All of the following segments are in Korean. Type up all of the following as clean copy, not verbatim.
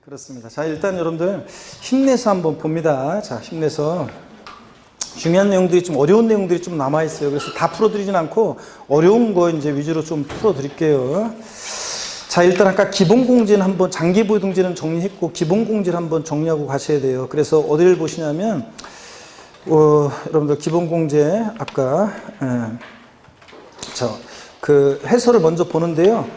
그렇습니다. 자, 일단 여러분들 힘내서 한번 봅니다. 자, 힘내서. 중요한 내용들이 좀 어려운 내용들이 좀 남아있어요. 그래서 다 풀어드리진 않고 어려운 거 이제 위주로 좀 풀어드릴게요. 자, 일단 아까 기본공제는 한번 장기보유등재는 정리했고 기본공제를 한번 정리하고 가셔야 돼요. 그래서 어디를 보시냐면 여러분들 기본공제 아까 그 해설을 먼저 보는데요.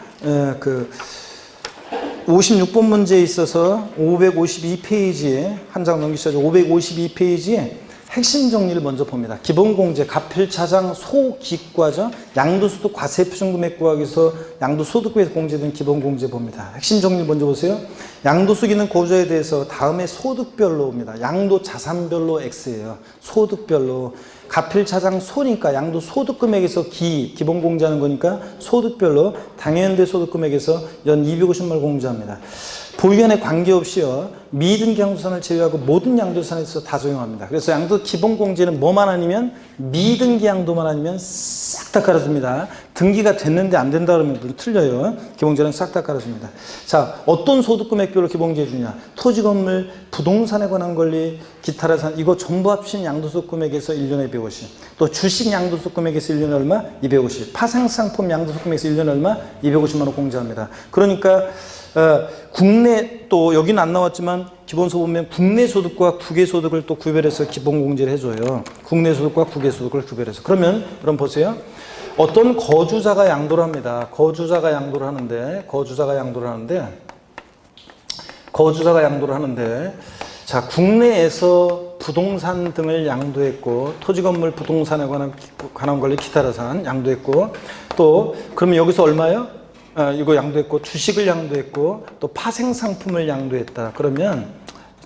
56번 문제에 있어서 552페이지에 한 장 넘기시죠. 552페이지에 핵심 정리를 먼저 봅니다. 기본공제, 가필차장, 소기과죠. 양도소득 과세표준금액 구하기에서 양도소득부에서 공제된 기본공제 봅니다. 핵심 정리를 먼저 보세요. 양도소득 있는 고조에 대해서 다음에 소득별로 옵니다. 양도자산별로 X예요. 소득별로. 가필차장 소니까 양도소득금액에서 기본공제하는 거니까 소득별로 당연대 소득금액에서 연 250만을 공제합니다. 보유연에 관계없이요. 미등기 양도산을 제외하고 모든 양도산에 있어서 다 적용합니다. 그래서 양도 기본공제는 뭐만 아니면 미등기 양도만 아니면 싹 다 깔아줍니다. 등기가 됐는데 안 된다 그러면 물론 틀려요. 기본공제는 싹 다 깔아줍니다. 자, 어떤 소득금액별로 기본공제 주냐? 토지, 건물, 부동산에 관한 권리, 기타라산 이거 전부 합친 양도소득금액에서 1년에 250. 또 주식 양도소득금액에서 1년에 얼마? 250. 파생상품 양도소득금액에서 1년에 얼마? 250만 원 공제합니다. 그러니까 국내 또 여기는 안 나왔지만 기본소 보면 국내 소득과 국외 소득을 또 구별해서 기본공제를 해줘요. 국내 소득과 국외 소득을 구별해서. 그러면 여러분 보세요. 어떤 거주자가 양도를 합니다. 거주자가 양도를 하는데 자, 국내에서 부동산 등을 양도했고 토지 건물 부동산에 관한 권리 기타라산 양도했고 또 그러면 여기서 얼마요? 이거 양도했고 주식을 양도했고 또 파생상품을 양도했다. 그러면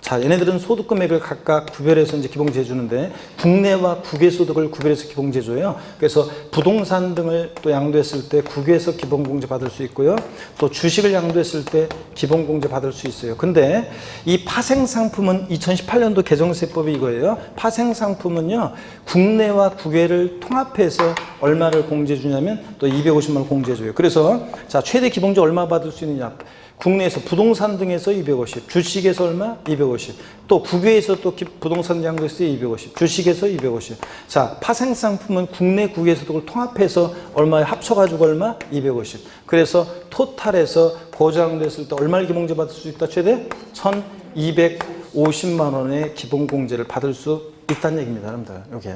자, 얘네들은 소득금액을 각각 구별해서 이제 기본공제 주는데 국내와 국외 소득을 구별해서 기본공제 줘요. 그래서 부동산 등을 또 양도했을 때 국외에서 기본공제 받을 수 있고요. 또 주식을 양도했을 때 기본공제 받을 수 있어요. 근데 이 파생상품은 2018년도 개정세법이 이거예요. 파생상품은요. 국내와 국외를 통합해서 얼마를 공제 주냐면 또 250만 원 공제 줘요. 그래서 자, 최대 기본공제 얼마 받을 수 있느냐? 국내에서 부동산 등에서 250, 주식에서 얼마? 250. 또 국외에서 또 부동산 양도에서 250, 주식에서 250. 자, 파생상품은 국내 국외 소득을 통합해서 얼마에 합쳐가지고 얼마? 250. 그래서 토탈에서 고정됐을 때 얼마를 기본공제 받을 수 있다? 최대 1,250만 원의 기본공제를 받을 수 있다는 얘기입니다, 여러분들. 요게.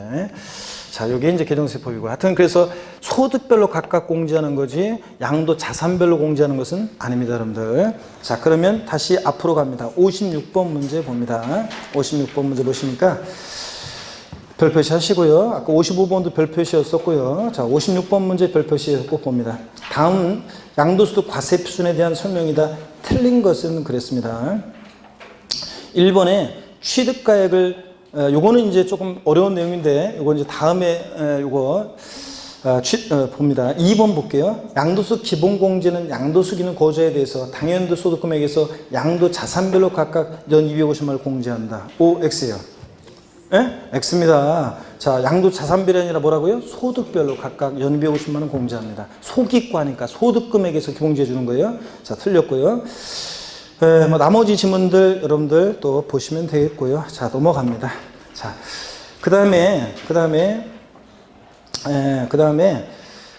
자, 요게 이제 개정세법이고. 하여튼 그래서 소득별로 각각 공제하는 거지 양도 자산별로 공제하는 것은 아닙니다, 여러분들. 자, 그러면 다시 앞으로 갑니다. 56번 문제 봅니다. 56번 문제 보시니까 별표시 하시고요. 아까 55번도 별표시였었고요. 자, 56번 문제 별표시에서 꼭 봅니다. 다음 양도소득 과세 표준에 대한 설명이다. 틀린 것은 그랬습니다. 1번에 취득가액을 요거는 이제 조금 어려운 내용인데 요거 이제 다음에 요거 봅니다. 2번 볼게요. 양도소득 기본공제는 양도소득 있는 거주에 대해서 당연도 소득금액에서 양도 자산별로 각각 연 250만 원을 공제한다. O, X예요. 예? X입니다. 자, 양도 자산별이 아니라 뭐라고요? 소득별로 각각 연 250만 원 공제합니다. 소기과니까 소득금액에서 기본공제 주는 거예요. 자, 틀렸고요. 뭐 나머지 지문들 여러분들 또 보시면 되겠고요. 자, 넘어갑니다. 자, 그 다음에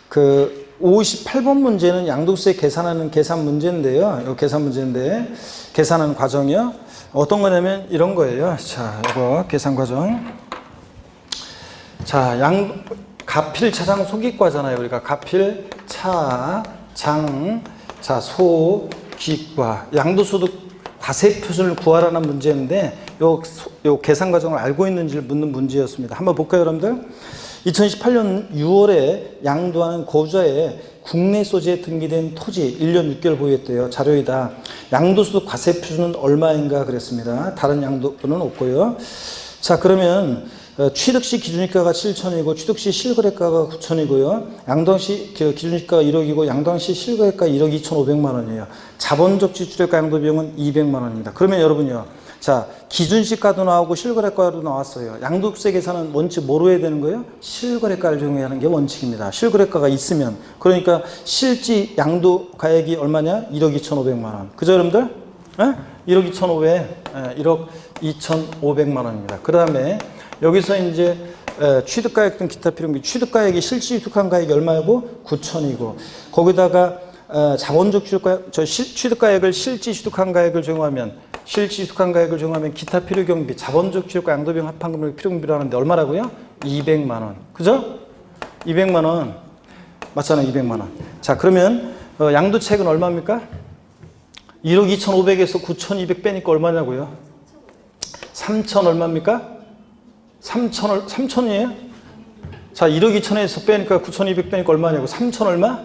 그 58번 문제는 양도세 계산하는 계산 문제인데요. 이 계산 문제인데 계산하는 과정이요. 어떤 거냐면 이런 거예요. 자, 이거 계산 과정. 자, 가필차장 소기과잖아요. 우리가 가필차장 자, 기과 양도소득 과세 표준을 구하라는 문제인데 요 계산 과정을 알고 있는지를 묻는 문제였습니다. 한번 볼까요, 여러분들? 2018년 6월에 양도하는 거주자의 국내 소지에 등기된 토지 1년 6개월 보유했대요. 자료이다. 양도소득 과세 표준은 얼마인가 그랬습니다. 다른 양도는 없고요. 자, 그러면 취득시 기준시가가 7천이고 취득시 실거래가가 9천이고요. 양도시 기준시가가 1억이고 양도시 실거래가 1억 2,500만 원이에요. 자본적 지출액과 양도 비용은 200만 원입니다. 그러면 여러분요. 자, 기준시가도 나오고 실거래가도 나왔어요. 양도세 계산은 원칙 뭐로 해야 되는 거예요? 실거래가를 적용하는 게 원칙입니다. 실거래가가 있으면. 그러니까 실지 양도가액이 얼마냐? 1억 2,500만 원. 그죠, 여러분들? 에? 1억 2,500, 1억 2,500만 원입니다. 그 다음에 여기서 이제 취득가액 등 기타 필요경비, 취득가액이 실질 취득한 가액이 얼마고? 9천이고, 거기다가 자본적 취득가액을 실질 취득한 가액을 적용하면, 기타 필요경비, 자본적 취득과 양도비용 합한금액 필요경비로 하는데 얼마라고요? 200만 원. 그죠? 200만 원. 맞잖아요, 200만 원. 자, 그러면 양도차익은 얼마입니까? 1억 2,500에서 9,200 빼니까 얼마냐고요? 3천 얼마입니까? 3천이에요? 자, 1억 2천에서 빼니까 9,200 빼니까 얼마냐고? 3천 얼마?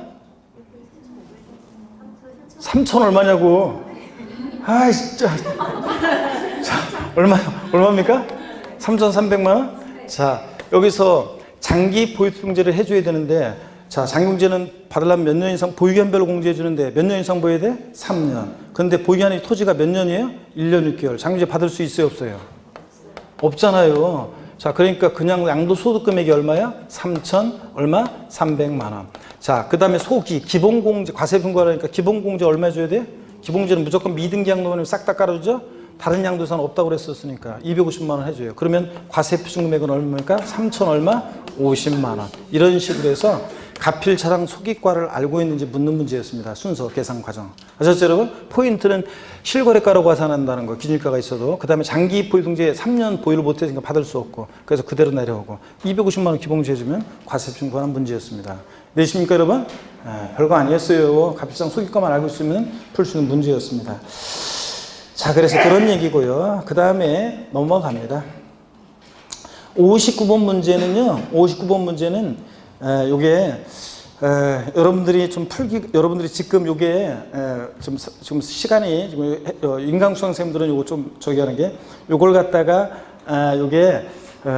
3천 얼마냐고? 아이, 진짜. 자, 얼마입니까? 3,300만 원? 자, 여기서 장기 보유공제를 해줘야 되는데, 자, 장기공제는 받으려면 몇 년 이상 보유기한별로 공제해 주는데 몇 년 이상 보여야 돼? 3년. 그런데 보유기한이 토지가 몇 년이에요? 1년 6개월. 장기공제 받을 수 있어요, 없어요? 없잖아요. 자, 그러니까 그냥 양도소득 금액이 얼마야? 3천 얼마? 300만 원. 자, 그 다음에 소기, 기본공제, 과세분과라니까 기본공제 얼마 줘야 돼? 기본공제는 무조건 미등기 양도원을 싹 다 깔아주죠? 다른 양도사는 없다고 그랬었으니까 250만 원 해줘요. 그러면 과세표준 금액은 얼마입니까? 3천 얼마? 50만 원. 이런 식으로 해서 가필차량 소기과를 알고 있는지 묻는 문제였습니다. 순서 계산 과정. 아셨죠, 여러분? 포인트는 실거래가로 과산한다는 거, 기준가가 있어도. 그 다음에 장기 보유등재 3년 보유를 못했으니까 받을 수 없고, 그래서 그대로 내려오고, 250만 원 기본공제 해주면 과세표준 관한 문제였습니다. 되십니까, 여러분? 별거 아니었어요. 가필차량 소기과만 알고 있으면 풀 수 있는 문제였습니다. 자, 그래서 그런 얘기고요. 그 다음에 넘어갑니다. 59번 문제는요, 59번 문제는 요게 여러분들이 좀 여러분들이 지금 요게 좀 시간이 지금 인강수강생들은 요거 좀 저기 하는 게, 요걸 갖다가 요게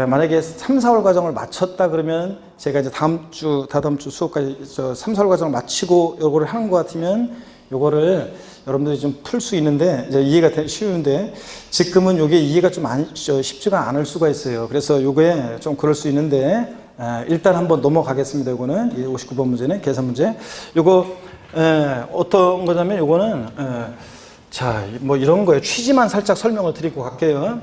만약에 3, 4월 과정을 마쳤다 그러면 제가 이제 다다음 주 수업까지 3, 4월 과정을 마치고 요거를 하는 것 같으면 요거를 여러분들이 좀 풀 수 있는데, 이제 이해가 쉬운데, 지금은 요게 이해가 좀 쉽지가 않을 수가 있어요. 그래서 요게 좀 그럴 수 있는데, 일단 한번 넘어가겠습니다. 요거는 59번 문제는 계산 문제. 요거 어떤 거냐면 요거는 자, 뭐 이런 거예요. 취지만 살짝 설명을 드리고 갈게요.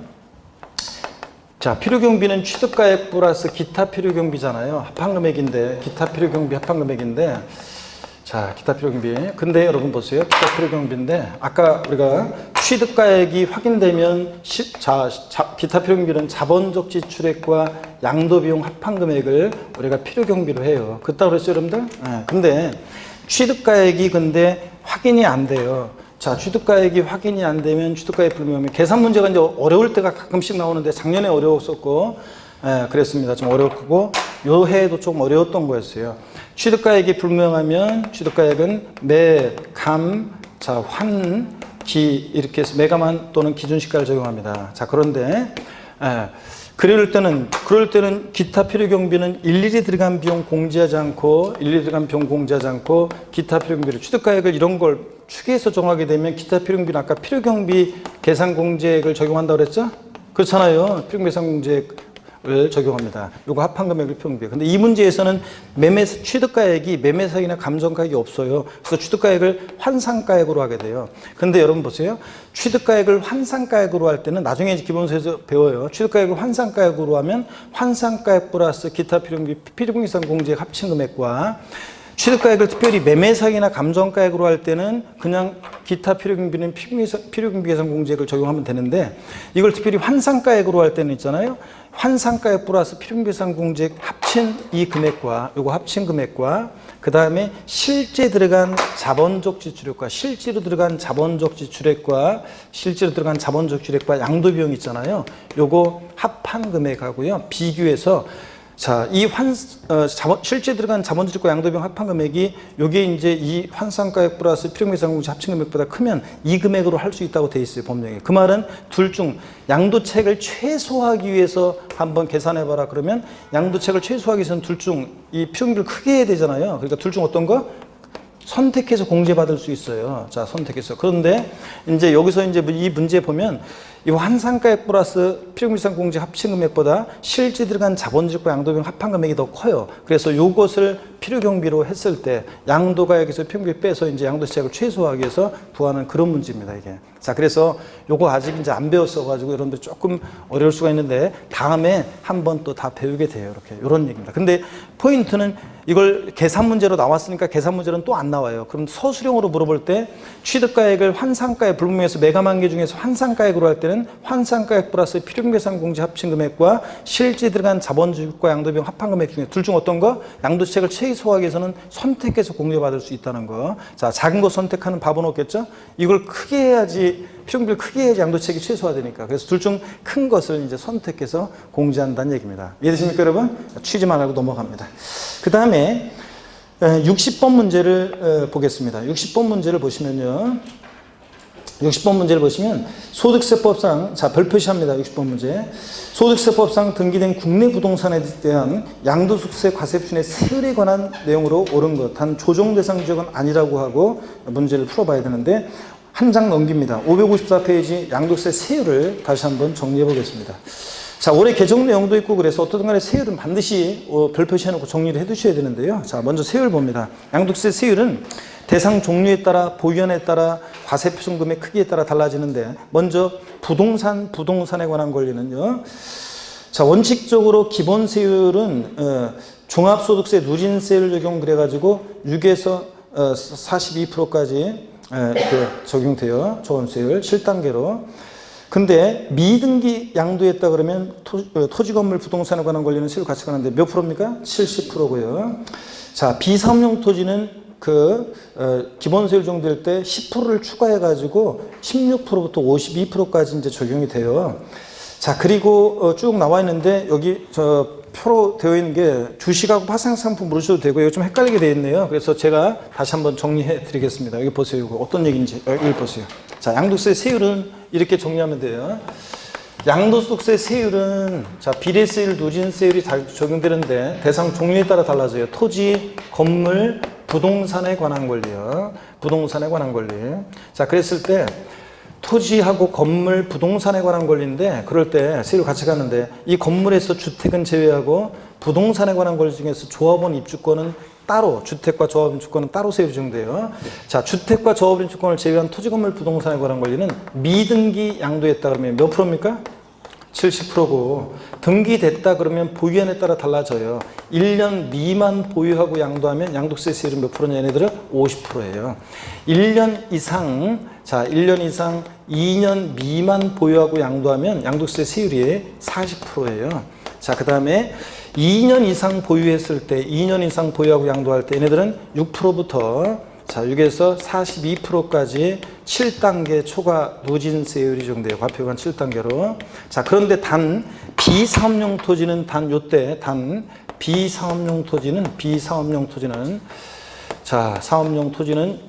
자, 필요경비는 취득가액 플러스 기타 필요경비잖아요. 합한금액인데, 기타 필요경비 합한금액인데, 자, 기타 필요경비. 근데 여러분 보세요. 기타 필요경비인데, 아까 우리가 취득가액이 확인되면 기타 필요경비는 자본적 지출액과 양도비용 합한금액을 우리가 필요경비로 해요. 그렇다고 그랬죠, 여러분들? 네. 근데 취득가액이 근데 확인이 안 돼요. 자, 취득가액이 확인이 안 되면 취득가액 불명하면 계산 문제가 이제 어려울 때가 가끔씩 나오는데 작년에 어려웠었고, 그랬습니다. 좀 어렵고, 요 해에도 좀 어려웠던 거였어요. 취득가액이 불명하면 취득가액은 매, 감, 자, 환, 기 이렇게 해서 매감한 또는 기준시가를 적용합니다. 자, 그런데 그럴 때는 기타 필요경비는 일일이 들어간 비용 공제하지 않고 기타 필요경비를 취득가액을 이런 걸 추계해서 정하게 되면 기타 필요경비는 아까 필요경비 계산 공제액을 적용한다고 그랬죠? 그렇잖아요. 필요경비 계산 공제액 을 적용합니다. 요거 합한금액을 필요경비. 근데 이 문제에서는 취득가액이 매매사익이나 감정가액이 없어요. 그래서 취득가액을 환산가액으로 하게 돼요. 근데 여러분 보세요. 취득가액을 환산가액으로 할 때는 나중에 기본서에서 배워요. 취득가액을 환산가액으로 하면 환산가액 플러스 기타 필요경비, 필요경비 계산 공제액 합친 금액과, 취득가액을 특별히 매매사익이나 감정가액으로 할 때는 그냥 기타 필요경비는 필요경비 계산 공제액을 적용하면 되는데, 이걸 특별히 환산가액으로 할 때는 있잖아요. 환산가액 플러스 필요경비 계산 공제액 합친 이 금액과, 요거 합친 금액과, 그 다음에 실제 들어간 자본적 지출액과, 실제로 들어간 자본적 지출액과 양도비용 있잖아요. 요거 합한 금액하고요. 비교해서, 자, 이 실제 들어간 자본지출과 양도비용 합한 금액이 요게 이제 이 환산가액 플러스 필요경비 계산 공제 합친 금액보다 크면 이 금액으로 할 수 있다고 돼 있어요, 법령에. 그 말은 둘 중 양도차익을 최소화하기 위해서 한번 계산해봐라 그러면, 양도차익을 최소화하기 위해서는 둘 중 이 필요경비를 크게 해야 되잖아요. 그러니까 둘 중 어떤 거? 선택해서 공제받을 수 있어요. 자, 선택해서. 그런데 이제 여기서 이제 이 문제 보면 이 환산가액 플러스 필요금비상 공제 합친 금액보다 실제 들어간 자본주식과 양도비용 합한 금액이 더 커요. 그래서 요것을 필요경비로 했을 때 양도가액에서 필요경비 빼서 이제 양도세액을 최소화하기 위해서 구하는 그런 문제입니다, 이게. 자, 그래서 요거 아직 이제 안 배웠어가지고 여러분들 조금 어려울 수가 있는데 다음에 한번 또 다 배우게 돼요, 이렇게. 요런 얘기입니다. 근데 포인트는 이걸 계산 문제로 나왔으니까 계산 문제는 또 안 나와요. 그럼 서술형으로 물어볼 때 취득가액을 환산가액 불분명해서 매감한 게 중에서 환산가액으로 할 때는 환산가액 플러스 필요금계상 공제 합친 금액과 실제 들어간 자본주식과 양도비용 합한 금액 중에 둘 중 어떤 거? 양도세액을 최소화하기 위해서는 선택해서 공제받을 수 있다는 거. 자, 작은 거 선택하는 밥은 없겠죠? 이걸 크게 해야지, 필요금비를 크게 해야지 양도세액이 최소화되니까. 그래서 둘 중 큰 것을 이제 선택해서 공제한다는 얘기입니다. 이해되십니까, 여러분? 취지만 알고 넘어갑니다. 그 다음에 60번 문제를 보겠습니다. 60번 문제를 보시면요. 60번 문제를 보시면 소득세법상, 자, 별표시합니다. 60번 문제. 소득세법상 등기된 국내 부동산에 대한 양도소득세 과세표준의 세율에 관한 내용으로 옳은 것, 단 조정 대상 지역은 아니라고 하고 문제를 풀어봐야 되는데 한 장 넘깁니다. 554페이지 양도세 세율을 다시 한번 정리해 보겠습니다. 자, 올해 개정 내용도 있고 그래서 어떻든 간에 세율은 반드시 별표시해놓고 정리를 해 두셔야 되는데요. 자, 먼저 세율 봅니다. 양도세 세율은 대상 종류에 따라 보유연에 따라 과세표준금의 크기에 따라 달라지는데 먼저 부동산에 관한 권리는요. 자, 원칙적으로 기본 세율은 종합소득세 누진세율 적용 그래가지고 6에서 42%까지 이렇게 적용돼요. 종합세율 7단계로. 근데 미등기 양도했다 그러면 토지 건물 부동산에 관한 권리는 세율 같이 가는데 몇 프로입니까? 70%고요. 자, 비사업용 토지는 기본세율 적용될 때 10%를 추가해가지고 16%부터 52%까지 이제 적용이 돼요. 자, 그리고 쭉 나와 있는데 여기 표로 되어 있는 게 주식하고 파생상품 물으셔도 되고 이거 좀 헷갈리게 되어 있네요. 그래서 제가 다시 한번 정리해 드리겠습니다. 여기 보세요. 이거 어떤 얘기인지 여기 보세요. 자, 양도세 세율은 이렇게 정리하면 돼요. 양도소득세 세율은 자, 비례세율, 누진세율이 적용되는데 대상 종류에 따라 달라져요. 토지, 건물, 부동산에 관한 권리요. 부동산에 관한 권리. 자, 그랬을 때 토지하고 건물, 부동산에 관한 권리인데 그럴 때 세율 같이 가는데 이 건물에서 주택은 제외하고 부동산에 관한 권리 중에서 조합원 입주권은 따로, 주택과 조합원 입주권은 따로 세율이 적용돼요. 자, 주택과 조합원 입주권을 제외한 토지, 건물, 부동산에 관한 권리는 미등기 양도했다 그러면 몇 프로입니까? 70%고 등기됐다 그러면 보유연에 따라 달라져요. 1년 미만 보유하고 양도하면 양도세 세율은 몇 프로냐? 얘네들은 50%예요. 1년 이상, 자, 1년 이상 2년 미만 보유하고 양도하면 양도세 세율이 40%예요. 자, 그 다음에 2년 이상 보유했을 때, 2년 이상 보유하고 양도할 때 얘네들은 6%부터 자, 6에서 42%까지 7단계 초과 누진세율이 적용돼요. 과표관 7단계로. 자, 그런데 단 비사업용 토지는 단 요때 비사업용 토지는 자, 사업용 토지는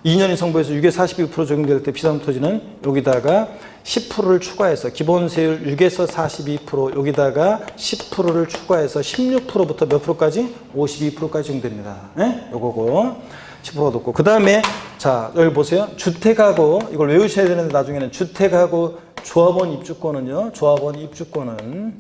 2년 이상 보유해서 6에서 42% 적용될 때 비사업용 토지는 여기다가 10%를 추가해서 기본세율 6에서 42% 여기다가 10%를 추가해서 16%부터 몇 프로까지? 52%까지 적용됩니다. 네? 요거고 10% 높고 그 다음에 자, 여기 보세요. 주택하고 이걸 외우셔야 되는데 나중에는 주택하고 조합원 입주권은요. 조합원 입주권은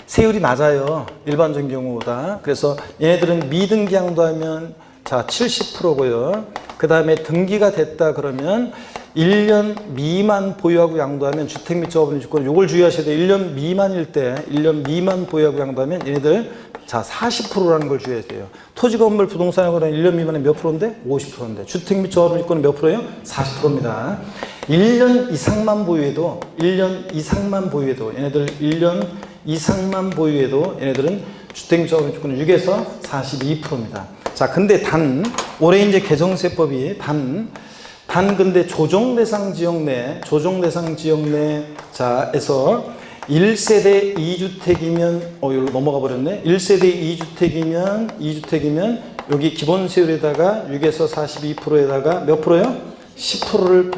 세율이 낮아요. 일반적인 경우보다. 그래서 얘네들은 미등기 양도하면 자, 70%고요. 그 다음에 등기가 됐다 그러면 1년 미만 보유하고 양도하면 주택 및 조합원 입주권 요걸 주의하셔야 돼요. 1년 미만일 때 1년 미만 보유하고 양도하면 얘네들 자, 40%라는 걸 주의해야 돼요. 토지, 건물, 부동산에 관한 1년 미만은 몇 프로인데? 50%인데. 주택 및 조합원 입주권은 몇 프로예요? 40%입니다. 1년 이상만 보유해도 얘네들 1년 이상만 보유해도 얘네들은 주택 및 조합원 입주권은 6에서 42%입니다. 자, 근데 올해 이제 개정세법이 근데 조정대상 지역 내 자에서 1세대 2주택이면 여기로 넘어가 버렸네. 1세대 2주택이면 여기 기본세율에다가 6에서 42%에다가 몇 프로요? 10%를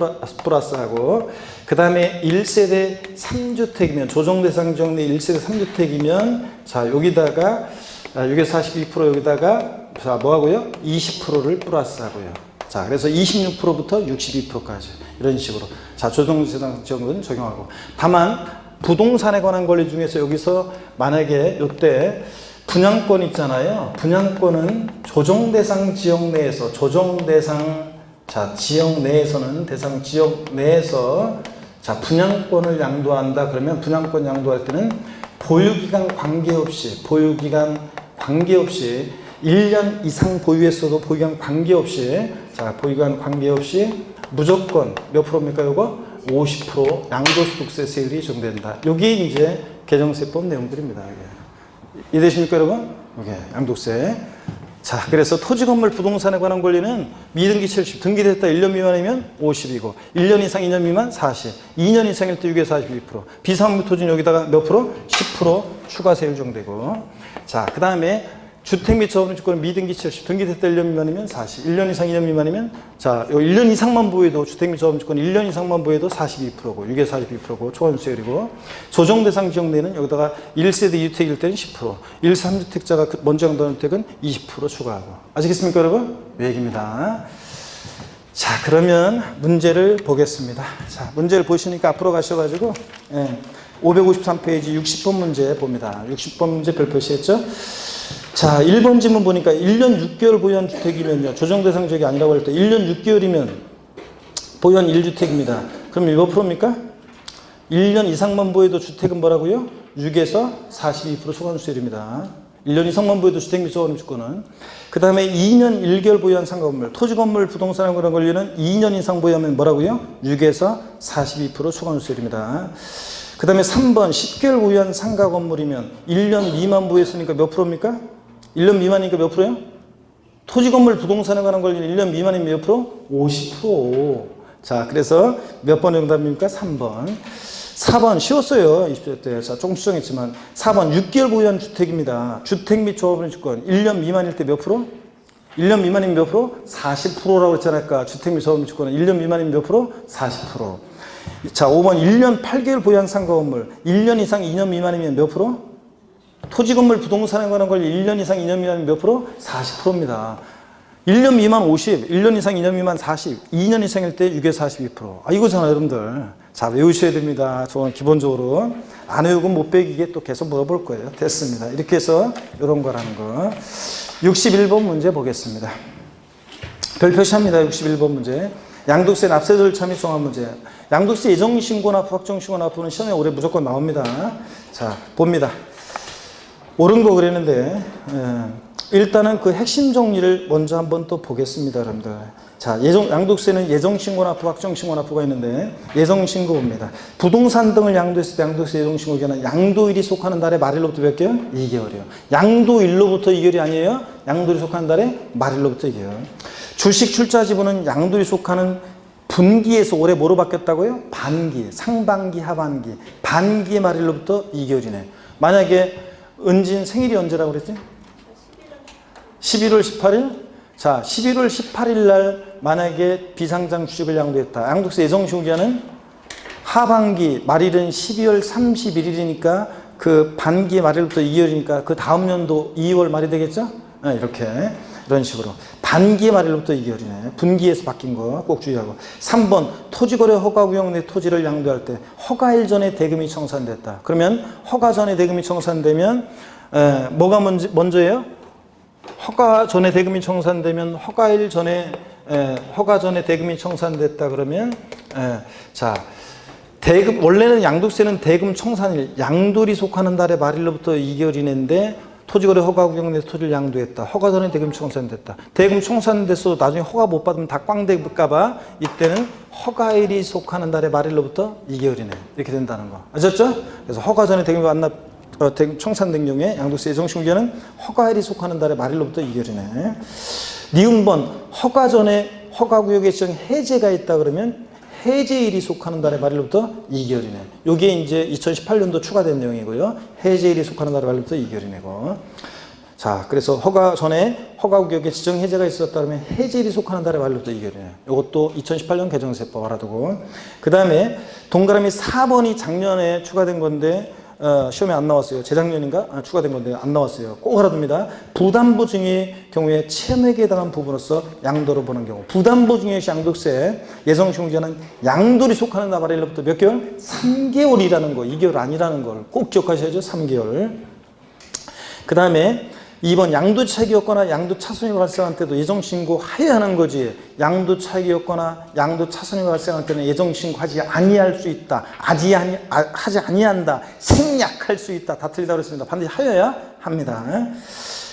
플러스하고 그 다음에 1세대 3주택이면 조정대상 지역 내 1세대 3주택이면 자, 여기다가 6에서 42% 여기다가 자, 뭐하고요? 20%를 플러스하고요. 자, 그래서 26%부터 62%까지 이런 식으로. 자, 조정대상 지역은 적용하고. 다만 부동산에 관한 권리 중에서 여기서 만약에 이때 분양권 있잖아요. 분양권은 조정대상 지역 내에서 자, 지역 내에서는 대상 지역 내에서 자, 분양권을 양도한다. 그러면 분양권 양도할 때는 보유기간 관계없이 1년 이상 보유했어도 보유기간 관계없이 자, 보유기간 관계없이 무조건 몇 프로입니까? 요거 50% 양도소득세 세율이 적용된다. 여기 이제 개정세법 내용들입니다. 이해되십니까, 여러분? 이게 양도세. 자, 그래서 토지건물 부동산에 관한 권리는 미등기 70, 등기됐다 1년 미만이면 50이고 1년 이상 2년 미만 40, 2년 이상일 때 6에서 42%, 비상업무 토지는 여기다가 몇 프로? 10% 추가 세율 적용되고. 자, 그 다음에 주택 및 저업주권은 미등기 70, 등기됐다 1년 미만이면 40, 1년 이상 2년 미만이면 자, 1년 이상만 보여도 주택 및 저업주권 1년 이상만 보여도 42%고 6에서 42%고 초과세율이고 조정대상 지역 내는 여기다가 1세대 2주택일 때는 10%, 1, 3주택자가 먼저 양도하는 주택은 20% 추가하고. 아시겠습니까, 여러분? 이 얘기입니다. 자, 그러면 문제를 보겠습니다. 자, 문제를 보시니까 앞으로 가셔가지고 553페이지 60번 문제 봅니다. 60번 문제 별표시했죠? 자, 1번 지문 보니까 1년 6개월 보유한 주택이면요. 조정대상 지역이 아니라고 할 때 1년 6개월이면 보유한 1주택입니다. 그럼 몇 프로입니까? 1년 이상만 보여도 주택은 뭐라고요? 6에서 42% 초과세율입니다. 1년 이상만 보여도 주택 및 저건물주권은. 그 다음에 2년 1개월 보유한 상가건물, 토지건물 부동산에 관한 권리는 2년 이상 보유하면 뭐라고요? 6에서 42% 초과세율입니다. 그 다음에 3번 10개월 보유한 상가건물이면 1년 미만 보유했으니까 몇 프로입니까? 1년 미만이니까 몇 프로요? 토지건물 부동산에 관한 권리는 1년 미만이면 몇 프로? 50%. 자, 그래서 몇 번 정답입니까? 3번. 4번 쉬웠어요. 20대 때. 자, 조금 수정했지만 4번 6개월 보유한 주택입니다. 주택 및 조합원의 주권 1년 미만일 때 몇 프로? 1년 미만이면 몇 프로? 40%라고 했잖아요. 아까 주택 및 조합원의 주권은 1년 미만이면 몇 프로? 40%. 자, 5번 1년 8개월 보유한 상가건물 1년 이상 2년 미만이면 몇 프로? 토지건물 부동산에 관한 권리 1년 이상 2년 미만이면 몇 프로? 40%입니다. 1년 미만 50, 1년 이상 2년 미만 40, 2년 이상일 때 6에서 42%. 아, 이거잖아요, 여러분들. 자, 외우셔야 됩니다. 저는 기본적으로. 안 외우고 못 배기게 또 계속 물어볼 거예요. 됐습니다. 이렇게 해서 이런 거라는 거. 61번 문제 보겠습니다. 별표시합니다. 61번 문제. 양도세 납세 절차 및 종합 문제. 양도세 예정신고 납부, 확정신고 납부는 시험에 올해 무조건 나옵니다. 자, 봅니다. 옳은 거 그랬는데 일단은 그 핵심 정리를 먼저 한번 또 보겠습니다, 여러분들. 자, 양도세는 예정신고 납부, 확정신고 납부가 있는데 예정신고 봅니다. 부동산 등을 양도했을 때 양도세 예정신고 기간은 양도일이 속하는 달의 말일로부터 몇 개월? 2개월이요. 양도일로부터 2개월이 아니에요. 양도일이 속하는 달의 말일로부터 2개월. 주식 출자 지분은 양도일이 속하는 분기에서 올해 뭐로 바뀌었다고요? 반기, 상반기, 하반기. 반기의 말일로부터 2개월이네. 만약에 은진 생일이 언제라고 그랬지? 11월 18일? 자, 11월 18일 날 만약에 비상장 주식을 양도했다. 양도세 예정신고 기간은 하반기 말일은 12월 31일이니까 그 반기의 말일부터 2개월이니까 그 다음 연도 2월 말이 되겠죠? 네, 이렇게 이런 식으로 반기의 말일부터 2개월이네. 분기에서 바뀐 거 꼭 주의하고. 3번 토지거래 허가 구역 내 토지를 양도할 때 허가일 전에 대금이 청산됐다. 그러면 허가 전에 대금이 청산되면 뭐가 먼저예요? 허가 전에 대금이 청산되면 허가일 전에 허가 전에 대금이 청산됐다 그러면 자, 대금 원래는 양도세는 대금 청산일 양도일이 속하는 달의 말일로부터 2개월 이내인데 토지거래 허가 구역 내에서 토지를 양도했다. 허가 전에 대금 청산됐다. 대금 청산됐어도 나중에 허가 못 받으면 다 꽝 될까봐 이때는 허가일이 속하는 달의 말일로부터 2개월이네. 이렇게 된다는 거. 아셨죠? 그래서 허가 전에 대금이 대금 청산된 경우에 양도세 예정신고 기간은 허가일이 속하는 달의 말일로부터 2개월이네. 니은번 허가 전에 허가 구역에 지정 해제가 있다 그러면 해제일이 속하는 달의 말일로부터 2개월이네. 요게 이제 2018년도 추가된 내용이고요. 해제일이 속하는 달의 말일로부터 2개월이네고. 자, 그래서 허가 전에 허가 구역에 지정 해제가 있었다 그러면 해제일이 속하는 달의 말일로부터 2개월이네. 요것도 2018년 개정세법 알아두고. 그 다음에 동그라미 4번이 작년에 추가된 건데 시험에 안 나왔어요. 재작년인가 추가된 건데 안 나왔어요. 꼭 알아둡니다. 부담보 증여의 경우에 체납액에 해당한 부분으로서 양도를 보는 경우, 부담보 증여 시 양도세 예정신고자는 양도리 속하는 나발일로부터 몇 개월? 3개월이라는 거, 2개월 아니라는 걸 꼭 기억하셔야죠. 3개월. 그 다음에 2번 양도 차익이 없거나 양도 차손이 발생할 때도 예정신고 하여야 하는 거지. 양도 차익이 없거나 양도 차손이 발생할 때는 예정신고하지 아니할 수 있다. 하지 아니한다. 생략할 수 있다. 다 틀리다고 그랬습니다. 반드시 하여야 합니다.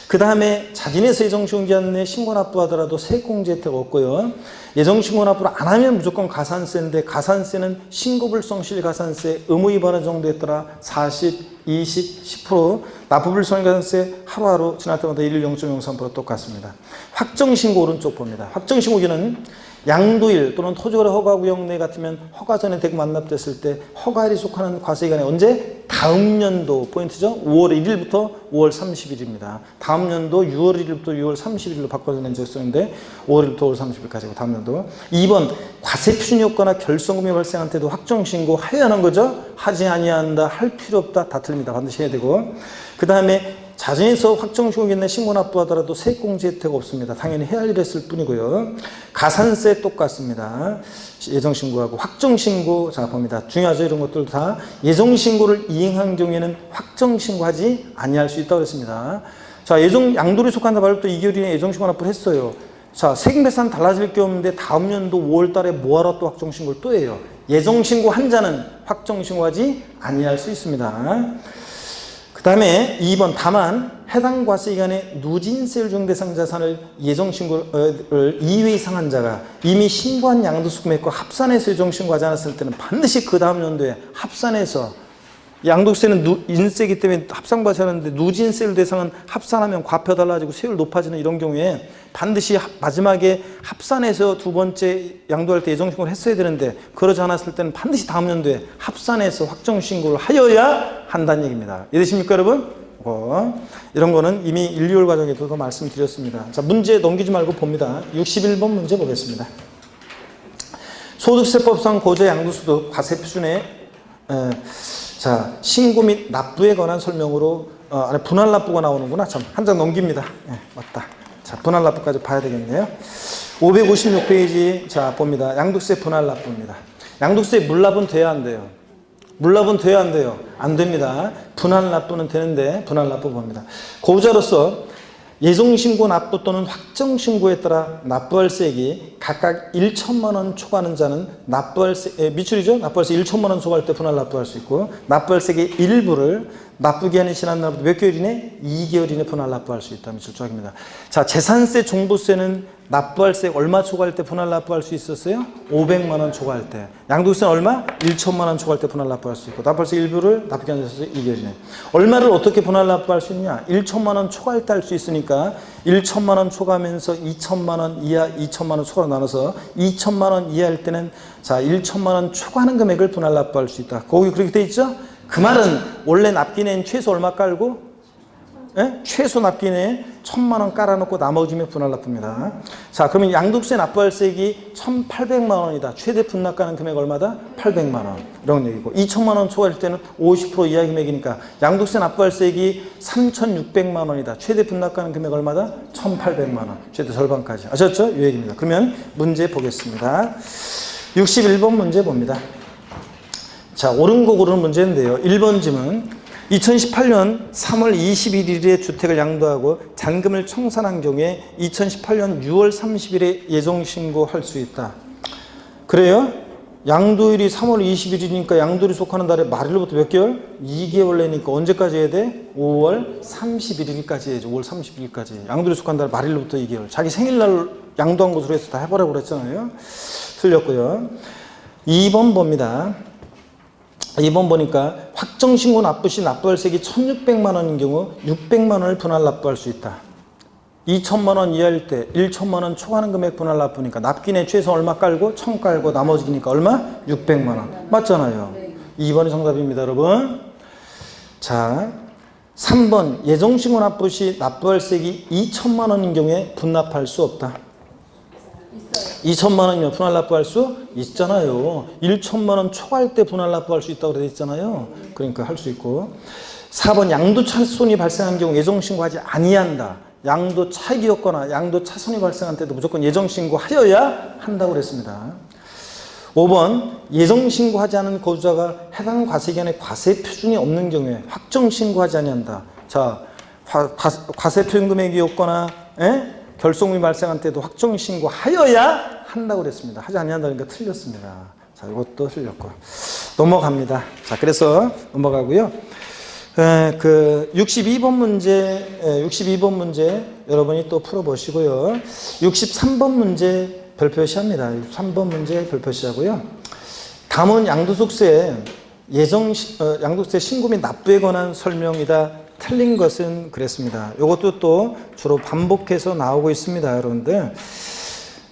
그 다음에 자진해서 예정신고하지 않는 신고 납부하더라도 세액공제 혜택 없고요. 예정신고 납부를 안 하면 무조건 가산세인데 가산세는 신고불성실 가산세 의무 위반의 정도에 따라 40, 20, 10% 납부불성 가산세 하루하루 지날 때마다 1일 0.03% 똑같습니다. 확정신고 오른쪽 봅니다. 확정신고기는 양도일 또는 토지거래 허가구역 내 같으면 허가 전에 대금 완납됐을 때 허가일이 속하는 과세기간에 언제? 다음 연도 포인트죠. 5월 1일부터 5월 30일입니다. 다음 연도 6월 1일부터 6월 30일로 바꿔서 낸 적이 있었는데 5월 1일부터 5월 30일까지고 다음 연도. 2번 과세 표준이 없거나 결성금이 발생한 때도 확정신고 하여야 하는 거죠. 하지 아니한다, 할 필요 없다, 다 틀립니다. 반드시 해야 되고. 그 다음에 자진해서 확정신고겠네 신고 납부하더라도 세액공제 혜택 없습니다. 당연히 해야 할 일 했을 뿐이고요. 가산세 똑같습니다. 예정신고하고 확정신고 자 봅니다. 중요하죠. 이런 것들 다 예정신고를 이행한 경우에는 확정신고하지 아니할 수 있다고 했습니다. 자 양도리 속한다 말로 또 2개월 이내 예정신고 납부를 했어요. 자 세금배산 달라질 게 없는데 다음 연도 5월 달에 뭐하러 또 확정신고를 또 해요. 예정신고 한 자는 확정신고하지 아니할 수 있습니다. 그 다음에 2번 다만 해당 과세기간에 누진세율 중대상 자산을 예정신고를 2회 이상 한 자가 이미 신고한 양도수 금액과 합산해서 예정신고하지 않았을 때는 반드시 그 다음 연도에 합산해서 양도세는 인세이기 때문에 합산과세 하는데 누진세율 대상은 합산하면 과표 달라지고 세율 높아지는 이런 경우에 반드시 마지막에 합산해서 두 번째 양도할 때 예정신고를 했어야 되는데 그러지 않았을 때는 반드시 다음 연도에 합산해서 확정신고를 하여야 한다는 얘기입니다. 이해되십니까 여러분? 이런 거는 이미 1, 2월 과정에도 말씀드렸습니다. 자 문제 넘기지 말고 봅니다. 61번 문제 보겠습니다. 소득세법상 고자 양도소득 과세 표준에 자 신고 및 납부에 관한 설명으로 안에 분할 납부가 나오는구나. 참 한 장 넘깁니다. 맞다. 자 분할 납부까지 봐야 되겠네요. 556페이지 자 봅니다. 양도세 분할 납부입니다. 양도세 물납은 돼야 안 돼요? 물납은 돼야 안 돼요? 안 됩니다. 분할 납부는 되는데 분할 납부 봅니다. 고자로서 예정신고 납부 또는 확정신고에 따라 납부할세액이 각각 1천만 원 초과하는 자는 납부할세 미출이죠. 납부할세 1천만 원 초과할 때 분할 납부할 수 있고 납부할세액의 일부를 납부기한이 지난 날부터 몇 개월 이내? 2개월 이내 분할 납부할 수 있다. 미출 조항입니다. 자 재산세 종부세는 납부할세 얼마 초과할 때 분할 납부할 수 있었어요? 500만 원 초과할 때. 양도세는 얼마? 1천만 원 초과할 때 분할 납부할 수 있고 납부할세 일부를 납부기한이 지나서 2개월 이내. 얼마를 어떻게 분할 납부할 수 있냐? 1천만 원 초과할 때 할 수 있으니까 1천만 원 초과하면서 2천만 원 이하 2천만 원 초과로 나눠서 2천만 원 이하일 때는 자 1천만 원 초과하는 금액을 분할 납부할 수 있다. 거기 그렇게 돼 있죠? 그 말은 원래 납기내는 최소 얼마 깔고? 최소 납기내에 1,000만 원 깔아놓고 나머지면 분할 납부입니다. 자 그러면 양도세 납부할세액이 1,800만 원이다. 최대 분납가는 금액 얼마다? 800만 원. 이런 얘기고 2천만 원 초과할 때는 50% 이하 금액이니까 양도세 납부할세액이 3,600만 원이다. 최대 분납가는 금액 얼마다? 1,800만 원. 최대 절반까지. 아셨죠? 이 얘기입니다. 그러면 문제 보겠습니다. 61번 문제 봅니다. 자 옳은 거 고르는 문제인데요. 1번 질문 2018년 3월 21일에 주택을 양도하고 잔금을 청산한 경우에 2018년 6월 30일에 예정신고할 수 있다. 그래요? 양도일이 3월 20일이니까 양도일이 속하는 달에 말일로부터 몇 개월? 2개월 내니까 언제까지 해야 돼? 5월 31일까지 해야죠. 5월 31일까지. 양도일이 속한 달 말일로부터 2개월. 자기 생일날 양도한 것으로 해서 다 해버리라고 그랬잖아요. 틀렸고요. 2번 봅니다. 2번 보니까 확정신고 납부 시 납부할세액이 1,600만 원인 경우 600만 원을 분할 납부할 수 있다. 2천만 원 이하일 때 1천만 원 초과하는 금액 분할 납부니까 납기내 최소 얼마 깔고 1,000 깔고 나머지니까 얼마? 600만 원. 맞잖아요. 2번이 정답입니다, 여러분. 자, 3번 예정신고 납부 시 납부할세액이 2천만 원인 경우에 분납할 수 없다. 2천만 원이면 분할 납부할 수 있잖아요. 1천만 원 초과할 때 분할 납부할 수 있다고 되어 있잖아요. 그러니까 할 수 있고. 4번 양도 차손이 발생한 경우 예정신고하지 아니한다. 양도 차익이었거나 양도 차손이 발생한 때도 무조건 예정신고하여야 한다고 그랬습니다. 5번 예정신고하지 않은 거주자가 해당 과세기간에 과세 표준이 없는 경우에 확정신고하지 아니한다. 자, 과세 표준 금액이 없거나 결손금이 발생한 때도 확정신고하여야 한다고 그랬습니다. 하지 아니한다니까 틀렸습니다. 자, 이것도 틀렸고 넘어갑니다. 자, 그래서 넘어가고요. 그 62번 문제 여러분이 또 풀어보시고요. 63번 문제 별표시합니다. 63번 문제 별표시하고요. 다음은 양도소득세 양도세 신고 및 납부에 관한 설명이다. 틀린 것은 그랬습니다. 이것도 또 주로 반복해서 나오고 있습니다, 여러분들.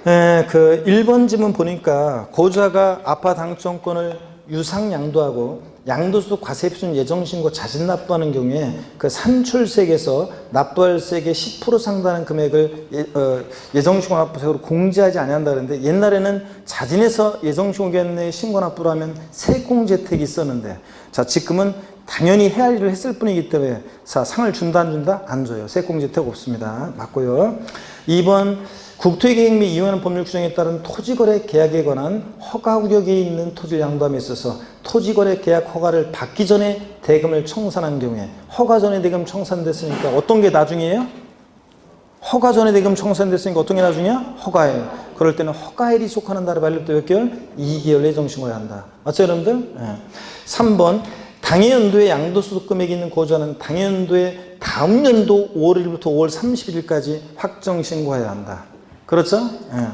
그 1번 지문 보니까 고자가 아파트 당첨권을 유상양도하고 양도소득 과세표준 예정신고 자진 납부하는 경우에 그 산출세액에서 납부할 세액의 10% 상당한 금액을 예정신고 납부세액으로 공제하지 아니한다 그랬는데 옛날에는 자진해서 예정신고 기간 내에 신고 납부를 하면 세액공제 혜택이 있었는데 자 지금은 당연히 해야 할 일을 했을 뿐이기 때문에 자 상을 준다 안 준다? 안 줘요. 세액공제 혜택 없습니다. 맞고요. 2번 국토의 계획 및 이용하는 법률 규정에 따른 토지거래 계약에 관한 허가 구역에 있는 토지를 양도함에 있어서 토지거래 계약 허가를 받기 전에 대금을 청산한 경우에 허가 전에 대금 청산됐으니까 어떤 게 나중이에요? 허가 전에 대금 청산됐으니까 어떤 게 나중이야? 허가일. 그럴 때는 허가일이 속하는 달에 발급도 몇 개월? 2개월 예정신고해야 한다. 맞죠 여러분들? 네. 3번 당해연도에 양도소득 금액이 있는 고자는 당해연도에 다음 연도 5월 1일부터 5월 31일까지 확정신고해야 한다. 그렇죠? 예.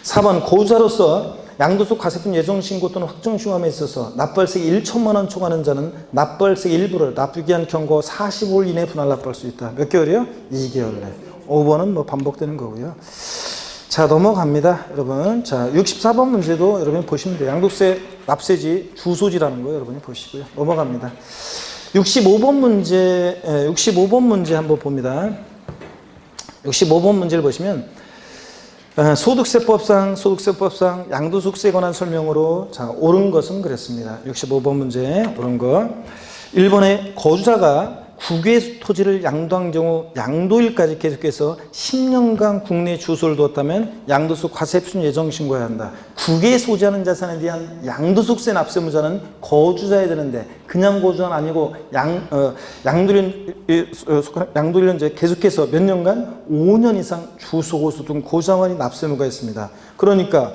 4번 고자로서 양도소득 과세품 예정신고 또는 확정신고함에 있어서 납부할세액 1천만 원 초과하는 자는 납부할세액 일부를 납부기한 경과 45일 이내에 분할 납부할 수 있다. 몇 개월이요? 2개월 내. 5번은 뭐 반복되는 거고요. 자 넘어갑니다 여러분. 자 64번 문제도 여러분이 보시면 돼요. 양도세 납세지 주소지라는 거 여러분이 보시고요. 넘어갑니다. 65번 문제 한번 봅니다. 65번 문제를 보시면 소득세법상 양도소득세에 관한 설명으로 자 옳은 것은 그랬습니다. 65번 문제 옳은 거 1번에 거주자가 국외 토지를 양도한 경우 양도일까지 계속해서 10년간 국내 주소를 두었다면 양도소득 과세표준 예정신고해야 한다. 국외에 소지하는 자산에 대한 양도소득세 납세무자는 거주자야 되는데 그냥 거주자는 아니고 양도일은 계속해서 몇 년간 5년 이상 주소 고수 등 고장원이 납세무가 있습니다. 그러니까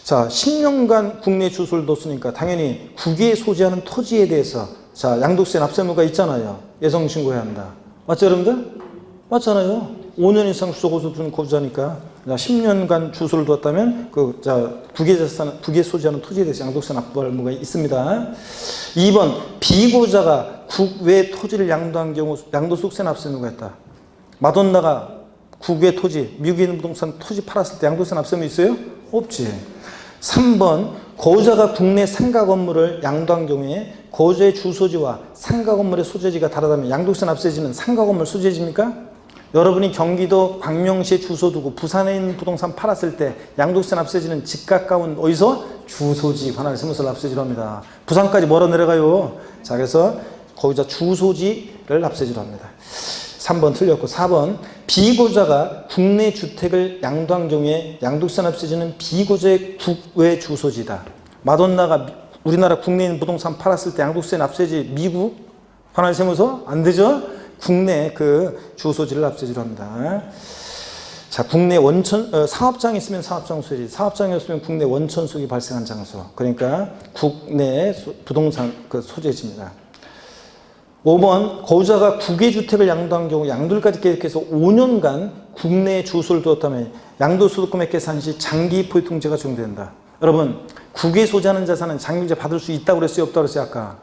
자 10년간 국내 주소를 뒀으니까 당연히 국외에 소지하는 토지에 대해서 자, 양도세 납세무가 있잖아요. 예정신고해야 한다. 맞죠, 여러분들? 맞잖아요. 5년 이상 주소 고수 둔 거주자니까 10년간 주소를 두었다면 국외 소지하는 토지에 대해서 양도세 납부할 의무가 있습니다. 2번 비고자가 국외 토지를 양도한 경우 양도소득세 납세 의무가 있다. 마돈나가 국외 토지, 미국에 있는 부동산 토지 팔았을 때 양도세 납세 의무 있어요? 없지. 3번 거주자가 국내 상가 건물을 양도한 경우에 거주자의 주소지와 상가 건물의 소재지가 다르다면 양도세 납세지는 상가 건물 소재지입니까? 여러분이 경기도 광명시에 주소 두고 부산에 있는 부동산 팔았을 때 양도세 납세지는 집 가까운 어디서? 주소지 관할 세무서를 납세지로 합니다. 부산까지 멀어 내려가요. 자 그래서 거주자 주소지를 납세지로 합니다. 3번 틀렸고 4번 비고자가 국내 주택을 양도한 경우에 양도세 납세지는 비고자의 국외 주소지다. 마돈나가 우리나라 국내에 있는 부동산 팔았을 때 양도세 납세지 미국 관할세무서 안 되죠? 국내 그 주소지를 납세지로 합니다. 자 국내 원천 사업장이 있으면 사업장 소지, 사업장이 없으면 국내 원천 수익이 발생한 장소. 그러니까 국내 부동산 그 소재지입니다. 5번 거주자가 국외 주택을 양도한 경우 양도일까지 계획해서 5년간 국내에 주소를 두었다면 양도소득 금액 계산 시 장기 포획통제가 적용된다. 여러분 국외 소지하는 자산은 장기유제 받을 수 있다고 그랬어요? 없다고 그랬어요? 아까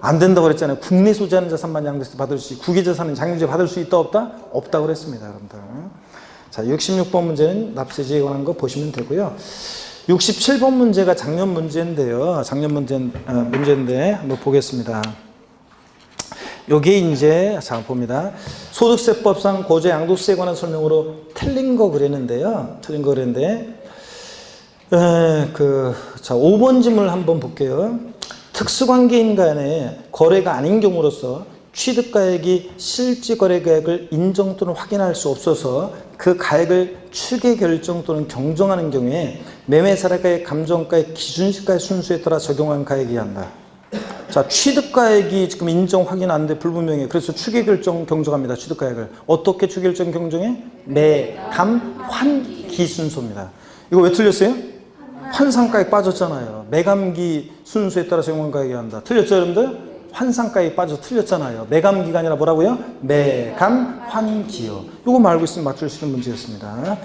안 된다고 그랬잖아요. 국내 소지하는 자산만 양도세 받을 수 있고 국외 자산은 장기유제 받을 수 있다 없다? 없다고 그랬습니다. 여러분들. 자 66번 문제는 납세지에 관한 거 보시면 되고요. 67번 문제가 작년 문제인데요. 작년 문제인데 한번 보겠습니다. 요게 이제 자 봅니다. 소득세법상 거주자 양도세에 관한 설명으로 틀린 거 그랬는데요. 틀린 거 그랬는데 자, 5번 질문을 한번 볼게요. 특수관계인 간의 거래가 아닌 경우로서 취득가액이 실질거래가액을 인정 또는 확인할 수 없어서 그 가액을 추계 결정 또는 경정하는 경우에 매매사례가액, 감정가액, 기준시가의 순수에 따라 적용한 가액이어야 한다. 자, 취득가액이 지금 인정 확인 안 돼 불분명해. 그래서 추계 결정 경정합니다. 취득가액을 어떻게 추계 결정 경정해? 매, 감, 환, 기 순서입니다. 이거 왜 틀렸어요? 환상가액 빠졌잖아요. 매감기 순수에 따라 적용한 가액이어야 한다. 틀렸죠, 여러분들? 환상가액 빠져서 틀렸잖아요. 매감기가 아니라 뭐라고요? 매감, 환기요. 이거 말고 있으면 맞출 수 있는 문제였습니다.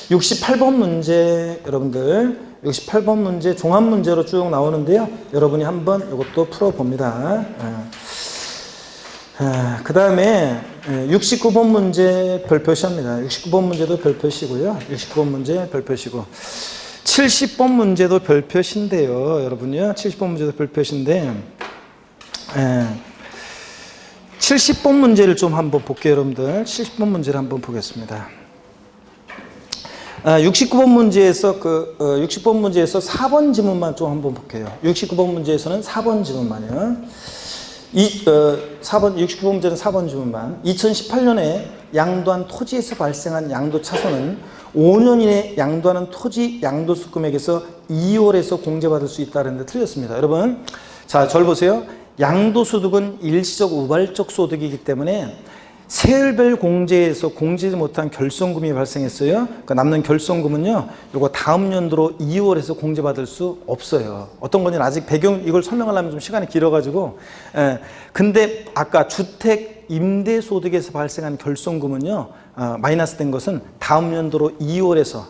68번 문제, 여러분들 68번 문제 종합 문제로 쭉 나오는데요. 여러분이 한번 이것도 풀어봅니다. 그 다음에 69번 문제 별표시합니다. 69번 문제도 별표시고요. 69번 문제 별표시고 70번 문제도 별표시인데요. 여러분요. 70번 문제도 별표시인데 70번 문제를 좀 한번 볼게요. 여러분들 70번 문제를 한번 보겠습니다. 69번 문제에서 60번 문제에서 4번 지문만 좀 한번 볼게요. 69번 문제에서는 4번 지문만요. 69번 문제는 4번 지문만. 2018년에 양도한 토지에서 발생한 양도 차손은 5년 이내 양도하는 토지 양도수 금액에서 2월에서 공제받을 수 있다는데 틀렸습니다. 여러분, 자, 절 보세요. 양도소득은 일시적 우발적 소득이기 때문에 세율별 공제에서 공제지 못한 결손금이 발생했어요. 그러니까 남는 결손금은요, 요거 다음 연도로 2월에서 공제받을 수 없어요. 어떤 건지 아직 배경, 이걸 설명하려면 좀 시간이 길어가지고. 근데 아까 주택 임대소득에서 발생한 결손금은요, 마이너스 된 것은 다음 연도로 2월에서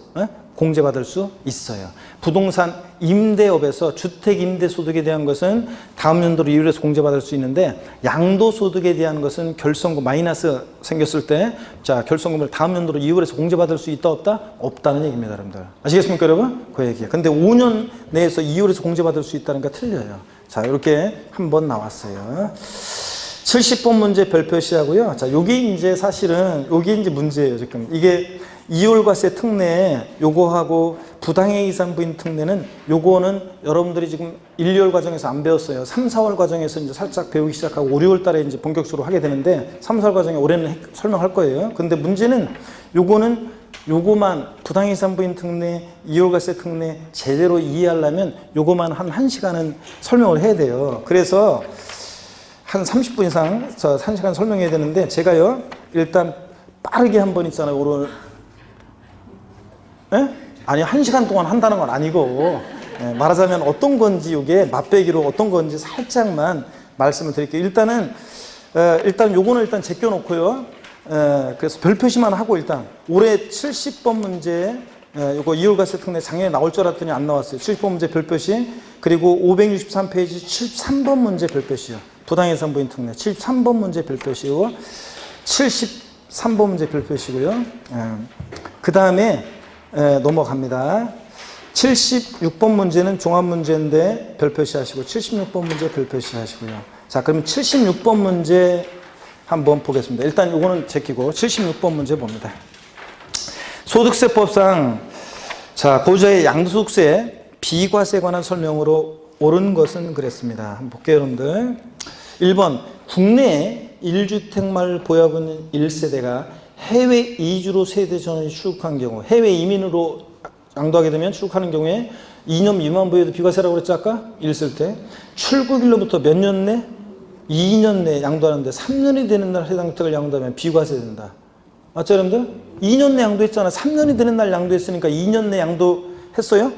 공제받을 수 있어요. 부동산 임대업에서 주택 임대소득에 대한 것은 다음 연도로 2월에서 공제받을 수 있는데 양도소득에 대한 것은 결손금 마이너스 생겼을 때 자, 결손금을 다음 연도로 2월에서 공제받을 수 있다 없다? 없다는 얘기입니다. 여러분들 아시겠습니까 여러분? 그 얘기예요. 근데 5년 내에서 2월에서 공제받을 수 있다는 거 틀려요. 자, 이렇게 한번 나왔어요. 70번 문제 별표시하고요. 자, 요게 이제 사실은 요게 이제 문제예요. 지금 이게 2월과세 특례 요거하고 부당해 이상 부인 특례는 요거는 여러분들이 지금 1, 2월 과정에서 안 배웠어요. 3, 4월 과정에서 이제 살짝 배우기 시작하고 5, 6월 달에 이제 본격적으로 하게 되는데 3, 4월 과정에 올해는 설명할 거예요. 근데 문제는 요거만 부당해 이상 부인 특례, 2월과세 특례 제대로 이해하려면 요거만 한 1시간은 설명을 해야 돼요. 그래서 한 30분 이상 1시간 설명해야 되는데 제가요 일단 빠르게 한번 있잖아요. 오늘 아니 1시간 동안 한다는 건 아니고 말하자면 어떤 건지 이게 맛배기로 어떤 건지 살짝만 말씀을 드릴게요. 일단 요거는 일단 제껴놓고요. 그래서 별표시만 하고 일단 올해 70번 문제 요거 2월과세 특례 작년에 나올 줄 알았더니 안 나왔어요. 70번 문제 별표시 그리고 563페이지 73번 문제 별표시요. 부당해상 부인 특례 73번 문제 별표시고 73번 문제 별표시고요. 그 다음에 넘어갑니다. 76번 문제는 종합 문제인데 별표시 하시고 76번 문제 별표시 하시고요. 자, 그러면 76번 문제 한번 보겠습니다. 일단 이거는 제끼고 76번 문제 봅니다. 소득세법상 자, 고자의 양도소득세 비과세에 관한 설명으로 옳은 것은 그랬습니다. 한번 볼게요, 여러분들. 1번 국내에 1주택말 보유하는 1세대가 해외 이주로 세대 전원이 출국한 경우 해외 이민으로 양도하게 되면 출국하는 경우에 2년 미만 보유도 비과세라고 그랬죠 아까? 있을 때 출국일로부터 몇 년 내? 2년 내 양도하는데 3년이 되는 날 해당 주택을 양도하면 비과세 된다. 맞죠 여러분들? 2년 내 양도했잖아. 3년이 되는 날 양도했으니까 2년 내 양도했어요?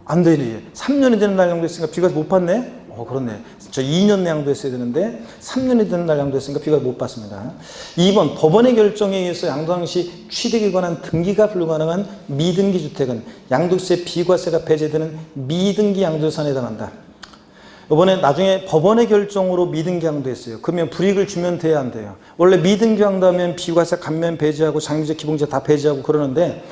안 되네. 3년이 되는 날 양도했으니까 비과세 못 받네? 그렇네. 저 2년 내 양도했어야 되는데 3년이 되는 날 양도했으니까 비과세 못 받습니다. 2번 법원의 결정에 의해서 양도 당시 취득에 관한 등기가 불가능한 미등기 주택은 양도세 비과세가 배제되는 미등기 양도자산에 해당한다. 이번에 나중에 법원의 결정으로 미등기 양도했어요. 그러면 불이익을 주면 돼야 안 돼요. 원래 미등기 양도하면 비과세 감면 배제하고 장기적 기본세 다 배제하고 그러는데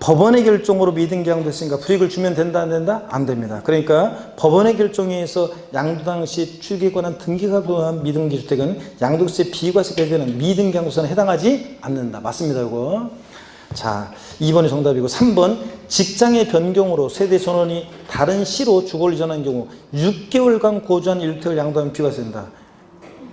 법원의 결정으로 미등기 양도했으니까 불이익을 주면 된다 안 된다? 안 됩니다. 그러니까 법원의 결정에 의해서 양도 당시 취득에 관한 등기가 불가능한 미등기 주택은 양도세 비과세 배제되는 미등기 양도세는 해당하지 않는다. 맞습니다. 이거. 자, 2번이 정답이고 3번 직장의 변경으로 세대 전원이 다른 시로 주거를 이전한 경우 6개월간 거주한 1주택을 양도하면 비과세된다.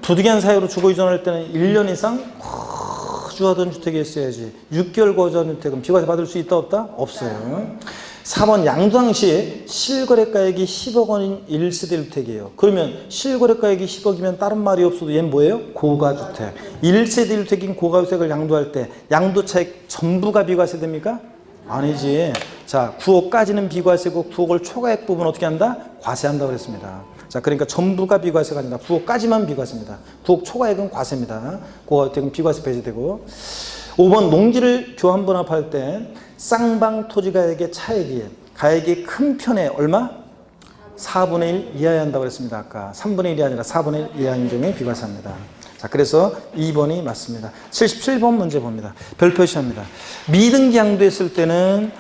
부득이한 사유로 주거 이전할 때는 1년 이상 거주하던 주택에 있어야지 6개월 거주한 주택은 비과세 받을 수 있다 없다? 없어요. 4번 양도당 시에 실거래가액이 10억 원인 1세대 1주택이에요. 그러면 실거래가액이 10억이면 다른 말이 없어도 얘는 뭐예요? 고가주택. 1세대 1주택인 고가주택을 양도할 때 양도차익 전부가 비과세 됩니까? 아니지. 자, 9억까지는 비과세고 9억을 초과액 부분 어떻게 한다? 과세한다고 그랬습니다. 자, 그러니까 전부가 비과세가 아니라 9억까지만 비과세입니다. 9억 초과액은 과세입니다. 고가주택은 비과세 배제되고. 5번 농지를 교환분합할 때 쌍방 토지가액의 차액이 가액이 큰 편에 얼마? 4분의 1 이하야 한다고 그랬습니다. 아까 3분의 1이 아니라 4분의 1 이하인 경우에 비과세합니다. 자, 그래서 2번이 맞습니다. 77번 문제 봅니다. 별 표시합니다. 미등기 양도했을 때는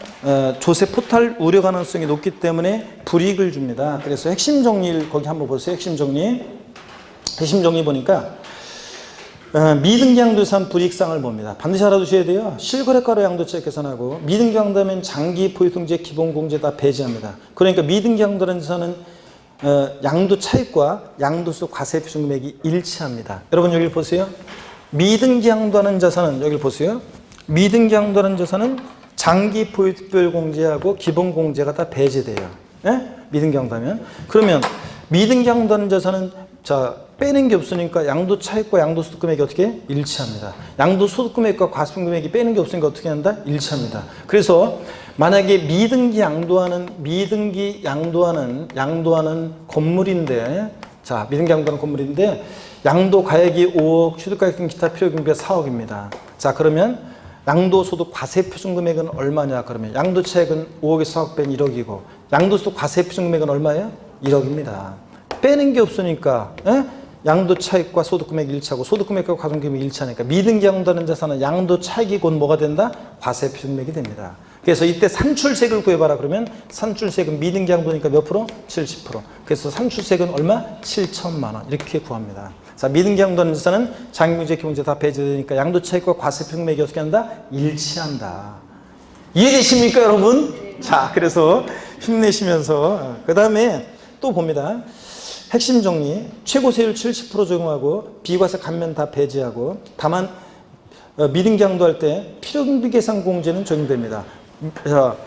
조세 포탈 우려 가능성이 높기 때문에 불이익을 줍니다. 그래서 핵심 정리를 거기 한번 보세요. 핵심 정리 보니까 미등기 양도에서 불이익상을 봅니다. 반드시 알아두셔야 돼요. 실거래가로 양도차익 계산하고 미등기 양도하면 장기 포유통제 기본공제 다 배제합니다. 그러니까 미등기 양도라는 데서는 양도차익과 양도소 과세 표준 금액이 일치합니다. 여러분 여기 보세요. 미등기 양도하는 자산은 여기 보세요. 미등기 양도하는 자산은 장기 포유 특별공제하고 기본공제가 다 배제돼요. 예? 미등기 양도하면. 그러면 미등기 양도하는 자산은 자 빼는 게 없으니까 양도차익과 양도소득 금액이 어떻게? 일치합니다. 양도소득 금액과 과세품 금액이 빼는 게 없으니까 어떻게 한다? 일치합니다. 그래서 만약에 미등기 양도하는 건물인데 자 미등기 양도하는 건물인데 양도 가액이 5억, 취득가액 등 기타 필요 경비가 4억입니다. 자 그러면 양도소득 과세 표준 금액은 얼마냐? 그러면 양도차익은 5억에서 4억 뺀 1억이고 양도소득 과세 표준 금액은 얼마예요? 1억입니다. 빼는 게 없으니까 양도차익과 소득금액이 일치하고 소득금액과 과세금액이 일치하니까 미등기 양도하는 자산은 양도차익이 곧 뭐가 된다? 과세 표준금액이 됩니다. 그래서 이때 산출세액을 구해봐라 그러면 산출세액은 미등기 양도니까 몇 프로? 70%. 그래서 산출세액은 얼마? 7천만 원 이렇게 구합니다. 자, 미등기 양도하는 자산은 장기공제, 기본공제 다 배제되니까 양도차익과 과세 표준금액이 어떻게 한다? 일치한다. 이해되십니까 여러분? 자, 그래서 힘내시면서 그 다음에 또 봅니다. 핵심 정리, 최고세율 70% 적용하고 비과세 감면 다 배제하고 다만 미등기 양도할 때 필요경비 계산 공제는 적용됩니다.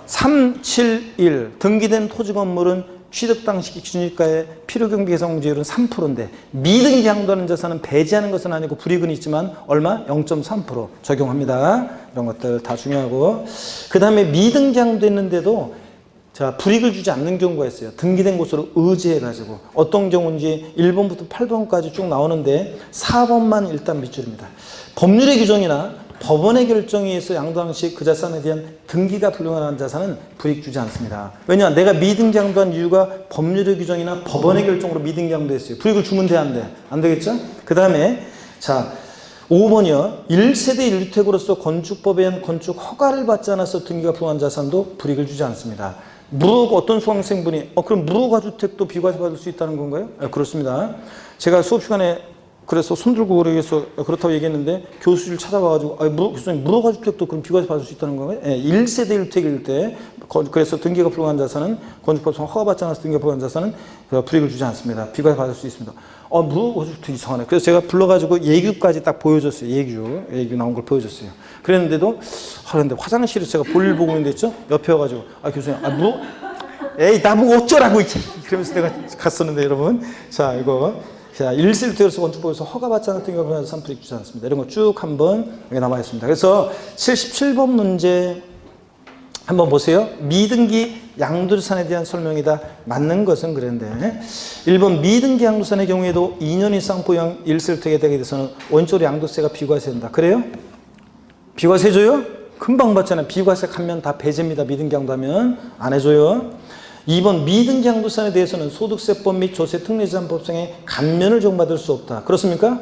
371 등기된 토지 건물은 취득 당시 기준일가의 필요경비 계산 공제율은 3%인데 미등기 양도하는 자산은 배제하는 것은 아니고 불이익은 있지만 얼마? 0.3% 적용합니다. 이런 것들 다 중요하고 그 다음에 미등기 양도했는데도 자, 불이익을 주지 않는 경우가 있어요. 등기된 곳으로 의지해가지고. 어떤 경우인지 1번부터 8번까지 쭉 나오는데 4번만 일단 밑줄입니다. 법률의 규정이나 법원의 결정에 의해서 양도당 시 그 자산에 대한 등기가 불가능한 자산은 불이익 주지 않습니다. 왜냐? 내가 미등기 양도한 이유가 법률의 규정이나 법원의 결정으로 미등기 양도했어요. 불이익을 주면 돼? 안 돼? 안 되겠죠? 그 다음에 자 5번이요. 1세대 1주택으로서 건축법에 의한 건축 허가를 받지 않아서 등기가 불가능한 자산도 불이익을 주지 않습니다. 무허가 어떤 수강생분이 그럼 무허가주택도 비과세 받을 수 있다는 건가요? 그렇습니다. 제가 수업 시간에 그래서 손들고 그러겠어 그렇다고 얘기했는데 교수를 찾아가가지고 교수님 무허가주택도 그럼 비과세 받을 수 있다는 건가요? 1세대 1주택일 때 그래서 등기가 불가능한 자산은 건축법상 허가받지 않아서 등기가 불가능한 자산은 불이익을 주지 않습니다. 비과세 받을 수 있습니다. 무허가주택 이상하네. 그래서 제가 불러가지고 예규까지 딱 보여줬어요. 예규 나온 걸 보여줬어요. 그랬는데도 근데 화장실에서 제가 볼일 보고 있는데 있죠? 옆에 와가지고 교수님 에이 나보고 어쩌라고 그러면서 내가 갔었는데 여러분 자 이거 자 1세대 1주택으로서 건축법에서 허가받지 않은 등기가 불가능한 자산 불이익 주지 않습니다. 이런 거 쭉 한번 여기 남아 있습니다. 그래서 77번 문제 한번 보세요. 미등기 양도자산에 대한 설명이다. 맞는 것은 그런데 1번 미등기 양도자산의 경우에도 2년 이상 보유한 1세대 1주택에 되게 돼서는 원적으로 양도세가 비과세된다. 그래요? 비과세 해줘요? 금방 받잖아요. 비과세 감면 다 배제입니다. 미등기 양도하면 안 해줘요. 2번 미등기 양도자산에 대해서는 소득세법 및 조세특례자산법상의 감면을 적용받을 수 없다. 그렇습니까?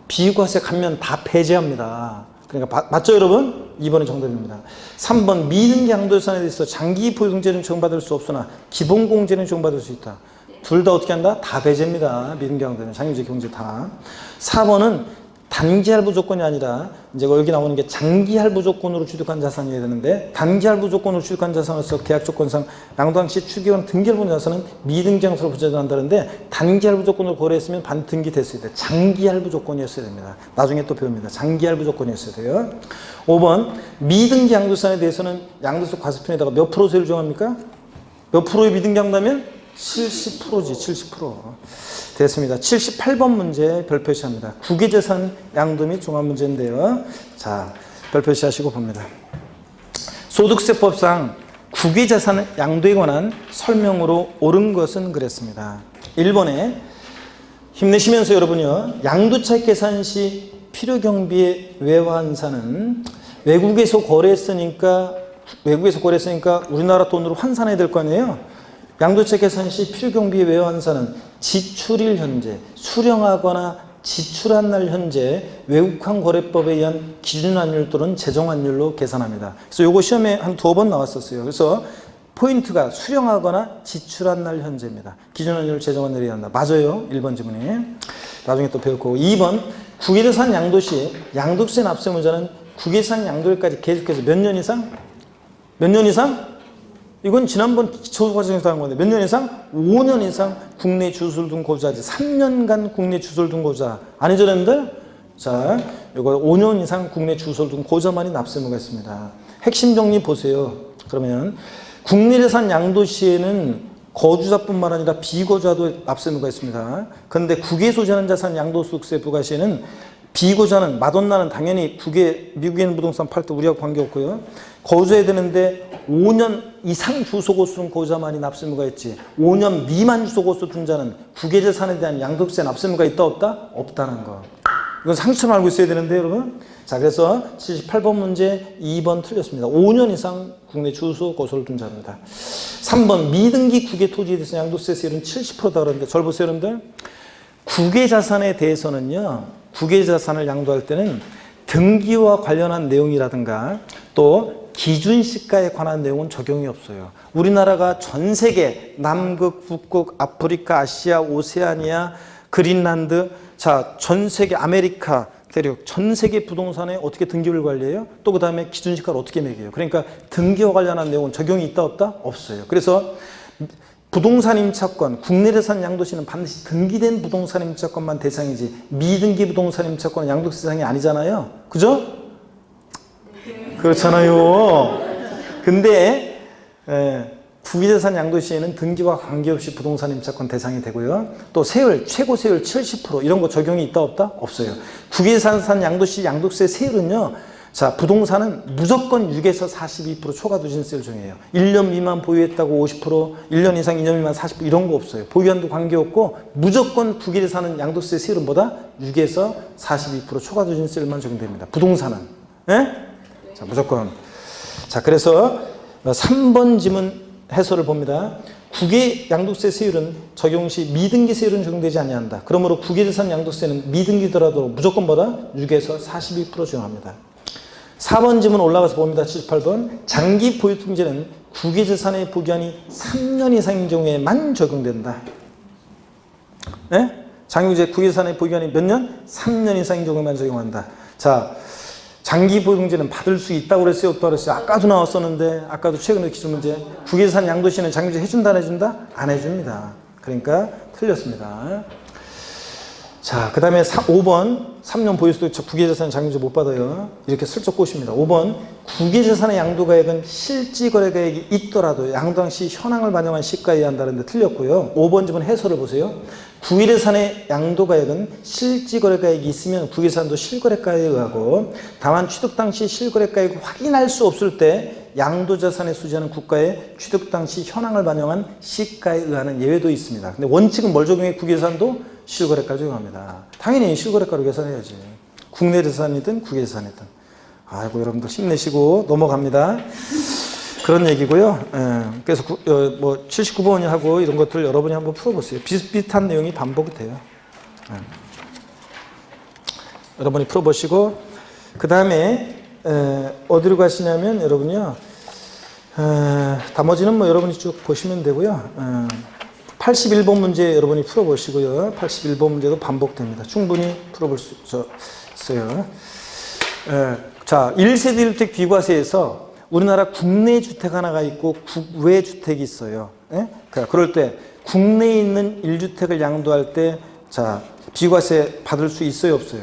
비과세 감면 다 배제합니다. 그러니까 맞죠 여러분? 2번이 정답입니다. 3번 미등기 양도자산에 대해서 장기 포유공제는 적용받을 수 없으나 기본공제는 적용받을 수 있다. 둘 다 어떻게 한다? 다 배제입니다. 미등기 양도는 장기공제 경제 다. 4번은 단기 할부 조건이 아니라 이제 여기 나오는 게 장기 할부 조건으로 취득한 자산이어야 되는데 단기 할부 조건으로 취득한 자산으로서 계약 조건상 양도당 시 추기원 등기 할부 자산은 미등기 장소로 부재한다는데 단기 할부 조건으로 고려했으면 반등기 됐어야 돼. 장기 할부 조건이었어야 됩니다. 나중에 또 배웁니다. 장기 할부 조건이었어야 돼요. 5번 미등기 양도세에 대해서는 양도세 과세편에다가 몇 프로 세율 정합니까? 몇 프로의 미등기 양도하면 70%지 70%. 됐습니다. 78번 문제 별표시합니다. 국외재산 양도 및 종합문제인데요. 자, 별표시 하시고 봅니다. 소득세법상 국외재산 양도에 관한 설명으로 옳은 것은 그랬습니다. 1번에 힘내시면서 여러분요. 양도차익 계산 시 필요경비의 외환산은 외국에서 거래했으니까 우리나라 돈으로 환산해야 될 거 아니에요. 양도차익 계산 시 필요경비의 외환산은 지출일 현재, 수령하거나 지출한 날 현재 외국환 거래법에 의한 기준환율 또는 재정환율로 계산합니다. 그래서 요거 시험에 한 2번 나왔었어요. 그래서 포인트가 수령하거나 지출한 날 현재입니다. 기준환율, 재정환율이 한다. 맞아요. 1번 지문이. 나중에 또 배웠고. 2번 국외재산 양도 시 양도세 납세무자는 국외재산 양도일까지 계속해서 몇 년 이상? 몇 년 이상? 이건 지난번 기초과정에서 한 건데 몇 년 이상? 5년 이상 국내 주소를 둔 고자지. 3년간 국내 주소를 둔 고자. 아니죠, 여러분들? 자, 이거 5년 이상 국내 주소를 둔 고자만이 납세무가 있습니다. 핵심 정리 보세요. 그러면 국내 재산 양도 시에는 거주자뿐만 아니라 비거주자도 납세무가 있습니다. 그런데 국외 소재하는 자산 양도소득세 부과 시에는 비거주자는 마돈나는 당연히 미국에 있는 부동산 팔 때 우리하고 관계없고요. 거주해야 되는데 5년 이상 주소곳 둔 거주자만이 납세무가 있지 5년 미만 주소곳 둔 자는 국외재산에 대한 양도세 납세무가 있다 없다? 없다는 거. 이건 상처럼 알고 있어야 되는데 여러분. 자, 그래서 78번 문제 2번 틀렸습니다. 5년 이상 국내 주소 거소를 둔 자입니다. 3번 미등기 국외 토지에 대해서 양도세 세율은 70%다 그러는데 절 보세요 여러분들. 국외자산에 대해서는요. 국외자산을 양도할 때는 등기와 관련한 내용이라든가 또 기준시가에 관한 내용은 적용이 없어요. 우리나라가 전 세계 남극, 북극, 아프리카, 아시아, 오세아니아, 그린란드 자, 전 세계 아메리카 대륙 전 세계 부동산에 어떻게 등기를 관리해요? 또 그 다음에 기준시가를 어떻게 매겨요? 그러니까 등기와 관련한 내용은 적용이 있다 없다? 없어요. 그래서 부동산 임차권, 국내 재산 양도시는 반드시 등기된 부동산 임차권만 대상이지 미등기 부동산 임차권은 양도세 대상이 아니잖아요. 그죠? 그렇잖아요. 근데 국외재산 양도시에는 등기와 관계없이 부동산 임차권 대상이 되고요. 또 세율, 최고 세율 70% 이런 거 적용이 있다 없다? 없어요. 국외재산 양도시 양도세 세율은요. 자, 부동산은 무조건 6에서 42% 초과 누진세율 정해요. 1년 미만 보유했다고 50%, 1년 이상 2년 미만 40% 이런 거 없어요. 보유한도 관계없고 무조건 국외재산은 양도세 세율은 뭐다? 6에서 42% 초과 누진세율만 적용됩니다. 부동산은. 예? 자, 무조건. 자, 그래서 3번 지문 해설을 봅니다. 국외 양도세 세율은 적용 시 미등기 세율은 적용되지 아니한다. 그러므로 국외재산 양도세는 미등기더라도 무조건 뭐다? 6에서 42% 적용합니다. 4번 지문 올라가서 봅니다. 78번. 장기 보유통제는 국외재산의 보유기한이 3년 이상인 경우에만 적용된다. 네? 장기제 국외재산의 보유기한이 몇 년? 3년 이상인 경우에만 적용한다. 자, 장기 보유통제는 받을 수 있다고 그랬어요? 없다고 그랬어요? 아까도 나왔었는데, 아까도 최근에 기출문제. 국외재산 양도시는 장기제 해준다, 안 해준다? 안 해줍니다. 그러니까 틀렸습니다. 자, 그 다음에 5번 3년 보유수도 국외재산 장기제 못 받아요. 이렇게 슬쩍 꼬십니다. 5번 국외재산의 양도가액은 실지거래가액이 있더라도 양도당 시 현황을 반영한 시가에 한다는데 틀렸고요. 5번 지문 해설을 보세요. 국외재산의 양도가액은 실지거래가액이 있으면 국외재산도 실거래가액에 의하고 다만 취득 당시 실거래가액을 확인할 수 없을 때 양도자산에 수지하는 국가의 취득 당시 현황을 반영한 시가에 의하는 예외도 있습니다. 근데 원칙은 뭘 적용해? 국외재산도 실거래가를 적용합니다. 당연히 실거래가로 계산해야지. 국내 재산이든 국외재산이든. 아이고 여러분들 힘내시고 넘어갑니다. 그런 얘기고요. 그래서 뭐 79번하고 이런 것들 여러분이 한번 풀어보세요. 비슷비슷한 내용이 반복이 돼요. 여러분이 풀어보시고 그 다음에 어디로 가시냐면 여러분요. 나머지는 뭐 여러분이 쭉 보시면 되고요. 81번 문제 여러분이 풀어보시고요. 81번 문제도 반복됩니다. 충분히 풀어볼 수 있죠. 있어요. 자, 1세대 1주택 비과세에서 우리나라 국내 주택 하나가 있고 국외 주택이 있어요. 예? 그럴 때 국내에 있는 1주택을 양도할 때 자, 비과세 받을 수 있어요, 없어요?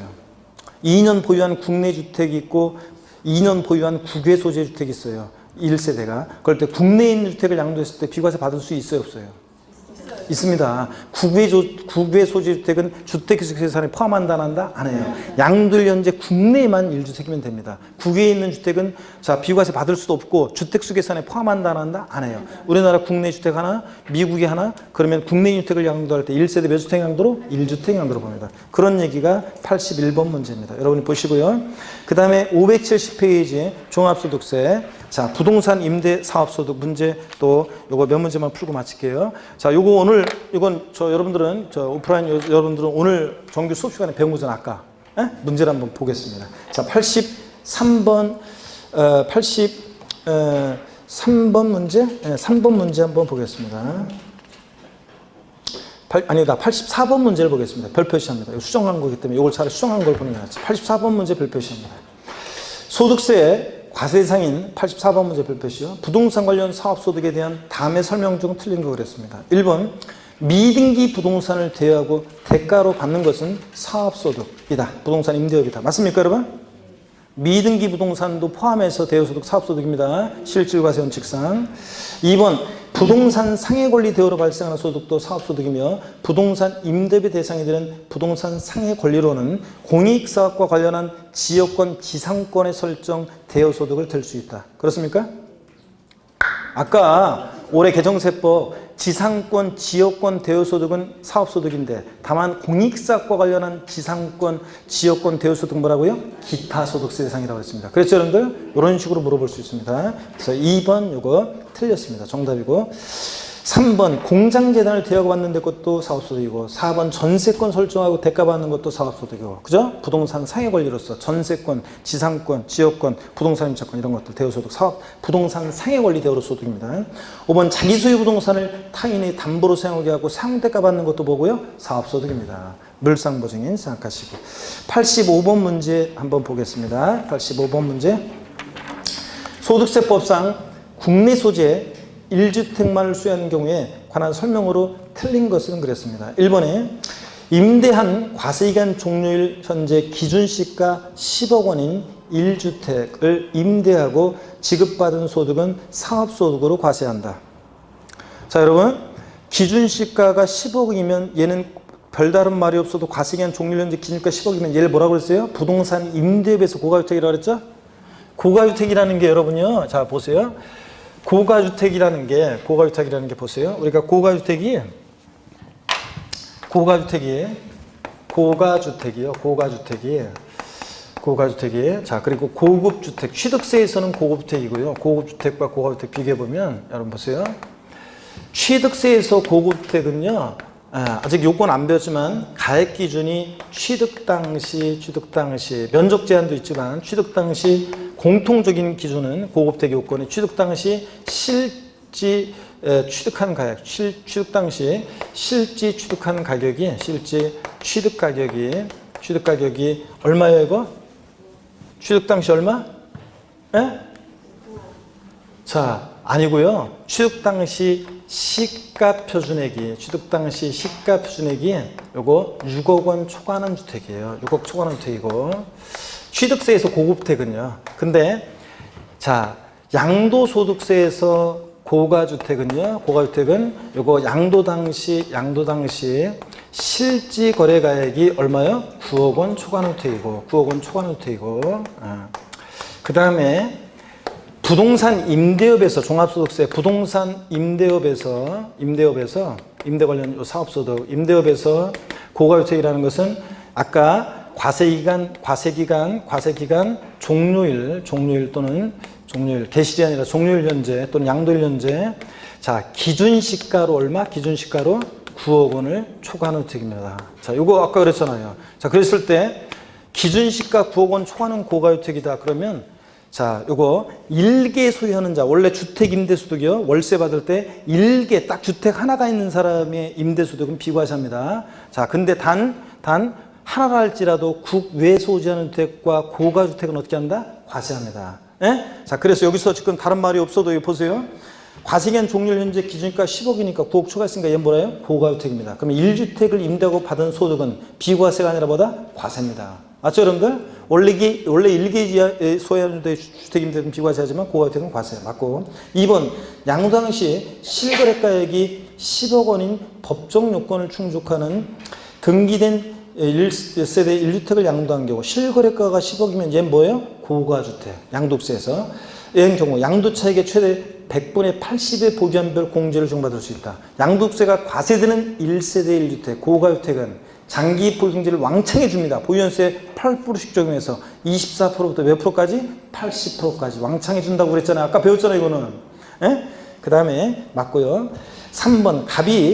2년 보유한 국내 주택이 있고 2년 보유한 국외 소재 주택이 있어요. 1세대가. 그럴 때 국내에 있는 주택을 양도했을 때 비과세 받을 수 있어요, 없어요? 있습니다. 국외 소재 주택은 주택기술세산에 포함한다, 안 한다? 안 해요. 양도일 현재 국내에만 1주택이면 됩니다. 국외에 있는 주택은 자, 비과세 받을 수도 없고 주택수계산에 포함한다, 안 한다? 안 해요. 우리나라 국내 주택 하나, 미국에 하나, 그러면 국내 주택을 양도할 때 1세대 몇 주택 양도로? 1주택 양도로 봅니다. 그런 얘기가 81번 문제입니다. 여러분이 보시고요. 그 다음에 570페이지 종합소득세. 자, 부동산 임대 사업소득 문제 또 요거 몇 문제만 풀고 마칠게요. 자, 요거 오늘 이건 여러분들은 오프라인 여러분들은 오늘 정규 수업 시간에 배운 거잖아 아까. 문제를 한번 보겠습니다. 자, 83번 83번 문제 3번 문제 한번 보겠습니다. 아니다. 84번 문제를 보겠습니다. 별표시합니다. 수정한 거기 때문에 이걸 차라리 수정한 걸 보는 게 낫지. 84번 문제 별표시합니다. 소득세 과세 대상인 84번 문제 별표시요. 부동산 관련 사업소득에 대한 다음의 설명 중 틀린 거 그랬습니다. 1번 미등기 부동산을 대여하고 대가로 받는 것은 사업소득이다. 부동산 임대업이다. 맞습니까 여러분? 미등기 부동산도 포함해서 대여소득 사업소득입니다. 실질과세 원칙상. 2번 부동산 상해권리 대여로 발생하는 소득도 사업소득이며 부동산 임대비 대상이 되는 부동산 상해권리로는 공익사업과 관련한 지역권 지상권의 설정 대여소득을 댈 수 있다. 그렇습니까? 아까 올해 개정세법 지상권, 지역권 대여소득은 사업소득인데 다만 공익사업과 관련한 지상권, 지역권 대여소득 뭐라고요? 기타 소득세 대상이라고 했습니다. 그래서 여러분들 이런 식으로 물어볼 수 있습니다. 그래서 2번 이거 틀렸습니다. 정답이고 3번 공장재단을 대여하고 받는 데 것도 사업소득이고 4번 전세권 설정하고 대가 받는 것도 사업소득이고 그죠? 부동산 상해권리로서 전세권, 지상권, 지역권, 부동산 임차권 이런 것들 대여소득 사업 부동산 상해권리 대여로 소득입니다. 5번 자기 소유 부동산을 타인의 담보로 사용하게 하고 사용대가 받는 것도 뭐고요? 사업소득입니다. 물상보증인 생각하시고 85번 문제 한번 보겠습니다. 85번 문제 소득세법상 국내 소재 1주택만을 수여하는 경우에 관한 설명으로 틀린 것은 그랬습니다. 1번에 임대한 과세기간 종료일 현재 기준시가 10억 원인 1주택을 임대하고 지급받은 소득은 사업소득으로 과세한다. 자 여러분 기준시가가 10억이면 얘는 별다른 말이 없어도 과세기간 종료일 현재 기준시가 10억이면 얘를 뭐라고 그랬어요? 부동산 임대비에서 고가주택이라고 그랬죠? 고가주택이라는 게 여러분요 자 보세요. 고가주택이라는 게 보세요. 우리가 고가주택이요. 자, 그리고 고급주택. 취득세에서는 고급주택이고요. 고급주택과 고가주택 비교해보면, 여러분 보세요. 취득세에서 고급주택은요, 아직 요건 안 배웠지만, 가액 기준이 취득 당시, 면적 제한도 있지만, 취득 당시 공통적인 기준은 고급주택 요건이 취득 당시 실지 취득한 가격, 취득 당시 실지 취득한 가격이 취득 가격이 얼마예요 이거? 취득 당시 얼마? 예? 자 아니고요. 취득 당시 시가 표준액이 요거 6억 원 초과하는 주택이에요. 6억 초과하는 주택이고. 취득세에서 고급주택은요. 근데 자 양도소득세에서 고가주택은 요거 양도 당시 실지 거래 가액이 얼마요? 9억 원 초과하는 주택이고 그 다음에 부동산 임대업에서 종합소득세 부동산 임대업에서 임대 관련 사업소득 임대업에서 고가주택이라는 것은 아까 과세기간 종료일 또는 개실이 아니라 종료일 현재 또는 양도일 현재 자 기준시가로 얼마? 기준시가로 9억 원을 초과하는 주택입니다. 자 요거 아까 그랬잖아요. 자 그랬을 때 기준시가 9억 원 초과하는 고가주택이다 그러면 자 요거 일개 소유하는 자 원래 주택 임대소득이요 월세 받을 때 일개 딱 주택 하나가 있는 사람의 임대소득은 비과세합니다. 자 근데 단 하나라 할지라도 국외 소지하는 주택과 고가주택은 어떻게 한다? 과세합니다. 예? 자, 그래서 여기서 지금 다른 말이 없어도 여기 보세요. 과세기한 종률 현재 기준가 10억이니까 9억 초과했으니까 얘는 뭐래요? 고가주택입니다. 그러면 1주택을 임대하고 받은 소득은 비과세가 아니라 뭐다? 과세입니다. 맞죠, 여러분들? 원래 1개 소유하는 주택 임대는 비과세하지만 고가주택은 과세. 맞고. 2번, 양도 당시 실거래가액이 10억 원인 법정 요건을 충족하는 등기된 1세대 1주택을 양도한 경우 실거래가가 10억이면 얘는 뭐예요? 고가주택. 양도세에서. 이런 경우 양도차익의 최대 100분의 80의 보전별 공제를 적용받을 수 있다. 양도세가 과세되는 1세대 1주택, 고가주택은 장기 보증제를 왕창해 줍니다. 보유연세 8%씩 적용해서 24%부터 몇 프로까지? 80%까지 왕창해 준다고 그랬잖아요. 아까 배웠잖아요, 이거는. 예? 그 다음에 맞고요. 3번,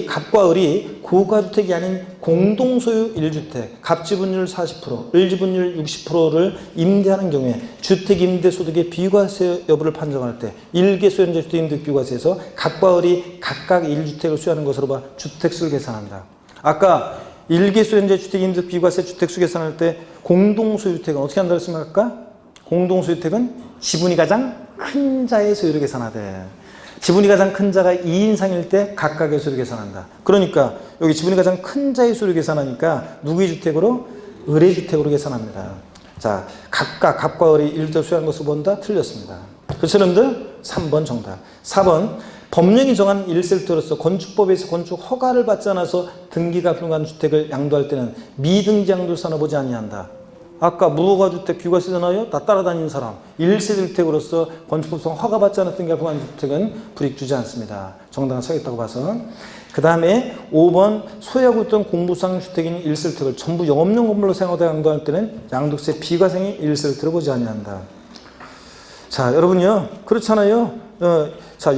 갑과 을이 고가주택이 아닌 공동소유 1주택, 갑지분율 40%, 을지분율 60%를 임대하는 경우에 주택임대소득의 비과세 여부를 판정할 때 1개 소유자 주택임대 비과세에서 갑과 을이 각각 1주택을 소유하는 것으로 봐 주택수를 계산한다. 아까 1개 소유자 주택임대 비과세 주택수 계산할 때 공동소유주택은 어떻게 한다고 했습니까? 아까? 공동소유주택은 지분이 가장 큰 자의 소유를 계산하되 지분이 가장 큰 자가 2인 이상일 때 각각의 소유를 계산한다. 그러니까 여기 지분이 가장 큰 자의 소유를 계산하니까 누구의 주택으로? 을의 주택으로 계산합니다. 자, 갑과 을이 1주택 소유한 것으로 본다? 틀렸습니다. 그렇죠, 여러분들? 3번 정답. 4번, 법령이 정한 1세대로서 건축법에서 건축 허가를 받지 않아서 등기가 불가한 주택을 양도할 때는 미등기 양도세나 보지 아니한다. 아까 무허가주택 비과세 되나요? 다 따라다니는 사람. 1세대 주택으로서 건축법상 허가받지 않은 등기가 불가한 주택은 불이익 주지 않습니다. 정당한 서겠다고 봐서. 그 다음에 5번 소유하고 있던 공부상 주택인 1세대 주택을 전부 영업용 건물로 사용하다 양도할 때는 양도세 비과세의 1세대 주택을 보지 아니한다. 자, 여러분요. 그렇잖아요. 자,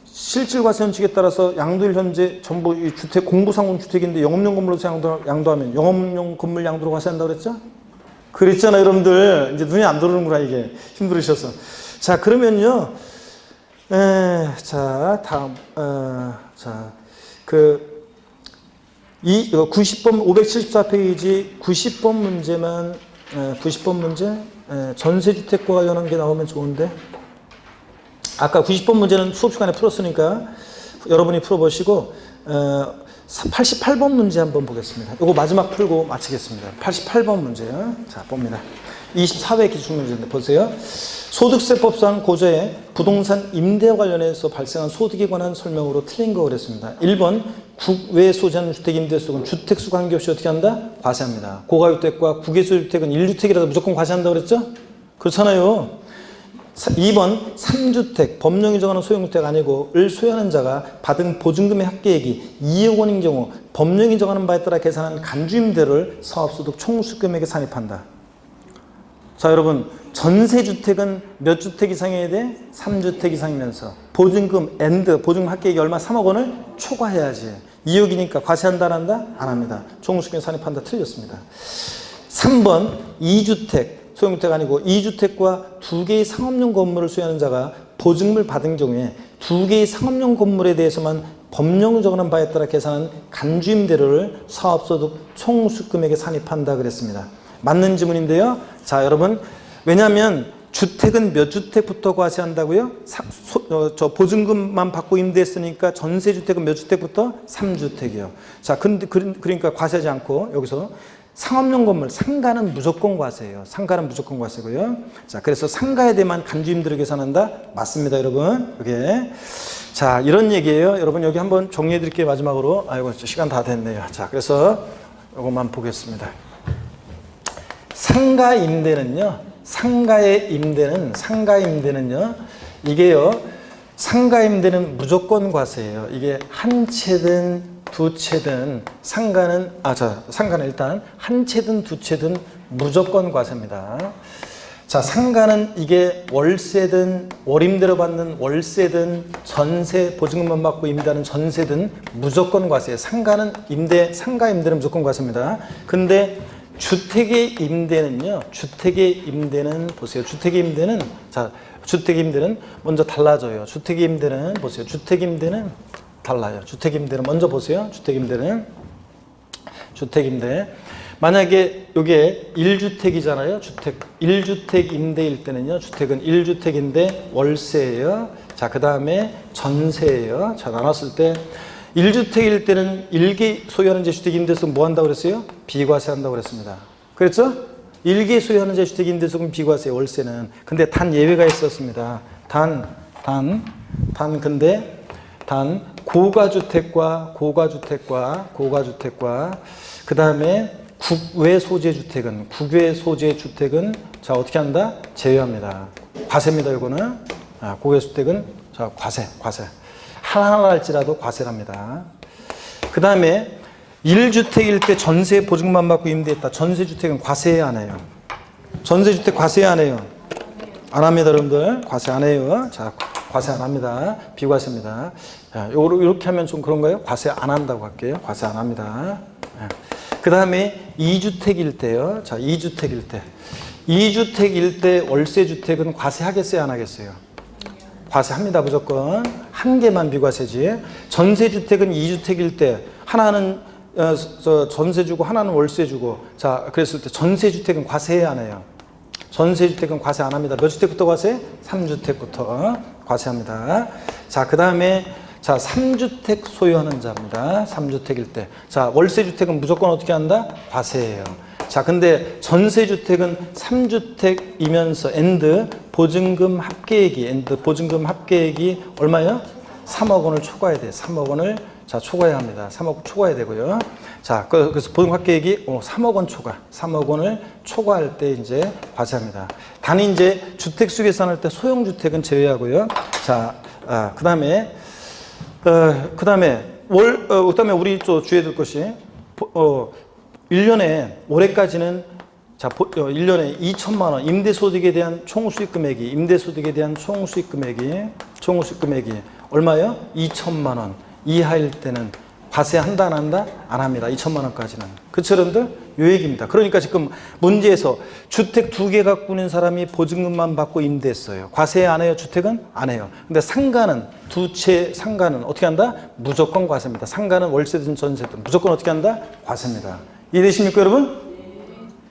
실질과세 원칙에 따라서 양도일 현재 전부 이 주택 공부상공 주택인데 영업용 건물로 양도하면 영업용 건물 양도로 과세한다고 그랬죠? 그랬잖아요, 여러분들. 이제 눈이 안 들어오는구나, 이게. 힘들으셔서. 자, 그러면요. 자, 다음. 자, 90번, 574페이지 90번 문제만, 90번 문제, 전세주택과 관련한 게 나오면 좋은데. 아까 90번 문제는 수업 시간에 풀었으니까 여러분이 풀어보시고, 88번 문제 한번 보겠습니다. 이거 마지막 풀고 마치겠습니다. 88번 문제요. 자, 봅니다. 24회 기출문제인데 보세요. 소득세법상 고저의 부동산 임대와 관련해서 발생한 소득에 관한 설명으로 틀린 거 그랬습니다. 1번 국외 소지하는 주택 임대수는 주택수 관계없이 어떻게 한다? 과세합니다. 고가주택과 국외소유주택은 1주택이라도 무조건 과세한다고 그랬죠? 그렇잖아요. 2번 3주택, 법령이 정하는 소형주택 아니고 을 소유하는 자가 받은 보증금의 합계액이 2억 원인 경우 법령이 정하는 바에 따라 계산한 간주임대를 사업소득 총수금액에 산입한다. 자, 여러분, 전세주택은 몇 주택 이상이어야 돼? 3주택 이상이면서 보증금 보증금 합계액이 얼마? 3억 원을 초과해야지. 2억이니까 과세한다 안 한다? 안 합니다. 총수금액에 산입한다. 틀렸습니다. 3번 2주택 소형주택 아니고 2주택과 2개의 상업용 건물을 소유하는 자가 보증금을 받은 경우에 2개의 상업용 건물에 대해서만 법령을 정하는 바에 따라 계산한 간주임대료를 사업소득 총수금액에 산입한다 그랬습니다. 맞는 지문인데요. 자, 여러분, 왜냐하면 주택은 몇 주택부터 과세한다고요? 저 보증금만 받고 임대했으니까 전세주택은 몇 주택부터? 3주택이요. 자, 그러니까 과세하지 않고 여기서 상업용 건물, 상가는 무조건 과세예요. 상가는 무조건 과세고요. 자, 그래서 상가에 대한 간주임대를 계산한다? 맞습니다, 여러분. 이게. 자, 이런 얘기예요. 여러분, 여기 한번 정리해 드릴게요, 마지막으로. 아이고, 시간 다 됐네요. 자, 그래서 이것만 보겠습니다. 상가 임대는요, 상가 임대는요, 이게요, 상가 임대는 무조건 과세예요. 이게 한 채든 두 채든 상가는 일단 한 채든 두 채든 무조건 과세입니다. 자, 상가는 이게 월세든 월임대로 받는 월세든 전세 보증금만 받고 임대하는 전세든 무조건 과세예요. 상가 임대는 무조건 과세입니다. 근데 주택의 임대는 보세요. 주택의 임대는 먼저 달라져요. 주택의 임대는 보세요. 주택 임대는 달라요. 주택임대는 먼저 보세요. 주택임대 만약에 이게 1주택이잖아요. 1주택 임대일 때는요. 주택은 1주택인데 월세예요. 자, 그 다음에 전세예요. 자, 나눴을 때 1주택일 때는 1개 소유하는 재주택 임대수는 뭐 한다고 그랬어요? 비과세 한다고 그랬습니다. 그랬죠? 1개 소유하는 재주택 임대수는 비과세, 월세는. 근데 단 예외가 있었습니다. 단 고가주택과 그 다음에 국외 소재 주택은 자, 어떻게 한다? 제외합니다. 과세입니다. 이거는. 국외 주택은 자, 과세. 하나하나 할지라도 과세랍니다. 그 다음에 1주택일 때 전세 보증만 받고 임대했다. 전세주택은 과세해야 안 해요? 전세주택 과세해야 안 해요? 안 합니다, 여러분들. 과세 안 해요. 자, 과세 안 합니다. 비과세입니다. 자, 이렇게 하면 좀 그런가요? 과세 안 한다고 할게요. 과세 안 합니다. 그 다음에 2주택일 때요. 자, 2주택일 때 월세주택은 과세하겠어요? 안 하겠어요? 과세합니다. 무조건. 한 개만 비과세지. 전세주택은 2주택일 때 하나는 전세 주고 하나는 월세 주고, 자, 그랬을 때 전세주택은 과세해야 안 해요? 전세주택은 과세 안 합니다. 몇 주택부터 과세? 3주택부터 과세합니다. 자, 그 다음에 자, 3주택 소유하는 자입니다. 3주택일 때. 자, 월세주택은 무조건 어떻게 한다? 과세예요. 자, 근데 전세주택은 3주택이면서 보증금 합계액이 얼마예요? 3억 원을 초과해야 돼요. 3억 원을 자, 초과해야 합니다. 3억 초과해야 되고요. 자, 그래서 보증금 합계액이 3억 원 초과. 3억 원을 초과할 때 이제 과세합니다. 단 이제 주택수 계산할 때 소형주택은 제외하고요. 자, 그다음에 우리 또 주의해야 될 것이 1년에 올해까지는 자, 1년에 2천만 원 임대소득에 대한 총수익 금액이 얼마예요? 2천만 원 이하일 때는 과세한다 안 한다? 안 합니다. 2천만 원까지는. 그렇죠, 여러분들? 요 얘기입니다. 그러니까 지금 문제에서 주택 2개 갖고 있는 사람이 보증금만 받고 임대했어요. 과세 안 해요? 주택은? 안 해요. 근데 상가는 두 채 상가는 어떻게 한다? 무조건 과세입니다. 상가는 월세든 전세든 무조건 어떻게 한다? 과세입니다. 이해되십니까, 여러분?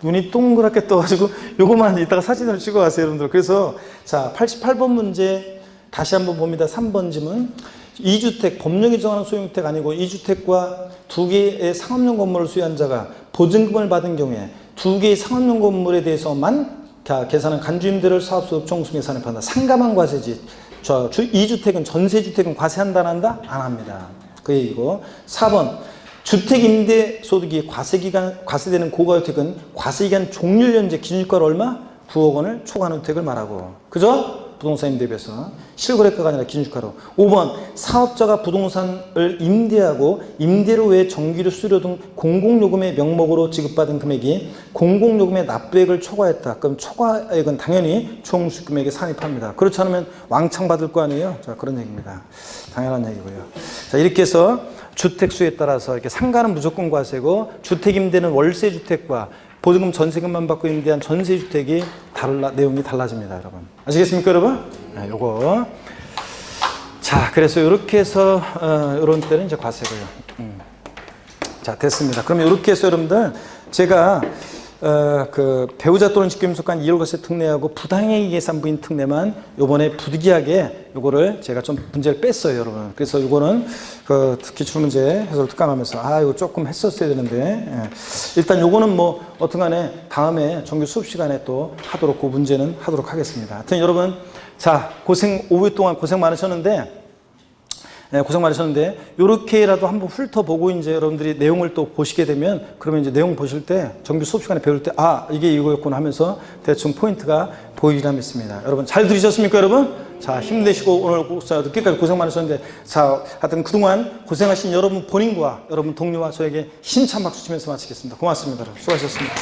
눈이 동그랗게 떠가지고 요거만 이따가 사진을 찍어 가세요, 여러분들. 그래서 자, 88번 문제 다시 한번 봅니다. 3번 지문. 2주택, 법령이 정하는 소유주택 아니고 2주택과 2개의 상업용 건물을 소유한 자가 보증금을 받은 경우에 2개의 상업용 건물에 대해서만 계산한 간주임대를 사업소득 총수계산에 판다. 상가만 과세지. 2주택은 전세주택은 과세한다 안 한다? 안 합니다. 그 얘기고. 4번. 주택임대소득이 과세되는 고가주택은 과세기간 종료일 현재 기준유가로 얼마? 9억 원을 초과하는 주택을 말하고. 그죠? 부동산 임대에 비해서. 실거래가가 아니라 기준주가로. 5번. 사업자가 부동산을 임대하고 임대료 외에 전기료, 수수료 등 공공요금의 명목으로 지급받은 금액이 공공요금의 납부액을 초과했다. 그럼 초과액은 당연히 총수익금액에 산입합니다. 그렇지 않으면 왕창 받을 거 아니에요? 자, 그런 얘기입니다. 당연한 얘기고요. 자, 이렇게 해서 주택수에 따라서 이렇게 상가는 무조건 과세고 주택임대는 월세주택과 보증금 전세금만 받고 임대한 전세주택이 내용이 달라집니다, 여러분. 아시겠습니까, 여러분? 네, 요거. 자, 그래서 이렇게 해서 이런 때는 이제 과세고요. 자, 됐습니다. 그러면 이렇게 해서 여러분들 제가 그 배우자 또는 직계임속간 이월과세 특례하고 부당행위 계산부인 특례만 요번에 부득이하게 요거를 제가 좀 문제를 뺐어요, 여러분. 그래서 요거는 그 기출문제 해설 특강하면서 이거 조금 했었어야 되는데 일단 요거는 뭐 어떤간에 다음에 정규 수업 시간에 또 하도록 그 문제는 하도록 하겠습니다. 하여튼 여러분 자 오후 동안 고생 많으셨는데 요렇게라도 한번 훑어보고 이제 여러분들이 내용을 또 보시게 되면 그러면 이제 내용 보실 때 정규 수업 시간에 배울 때 이게 이거였구나 하면서 대충 포인트가 보이리라 믿습니다. 여러분 잘 들으셨습니까, 여러분? 자, 힘내시고 오늘 늦게까지 고생 많으셨는데 자, 하여튼 그동안 고생하신 여러분 본인과 여러분 동료와 저에게 힘찬 박수 치면서 마치겠습니다. 고맙습니다. 여러분. 수고하셨습니다.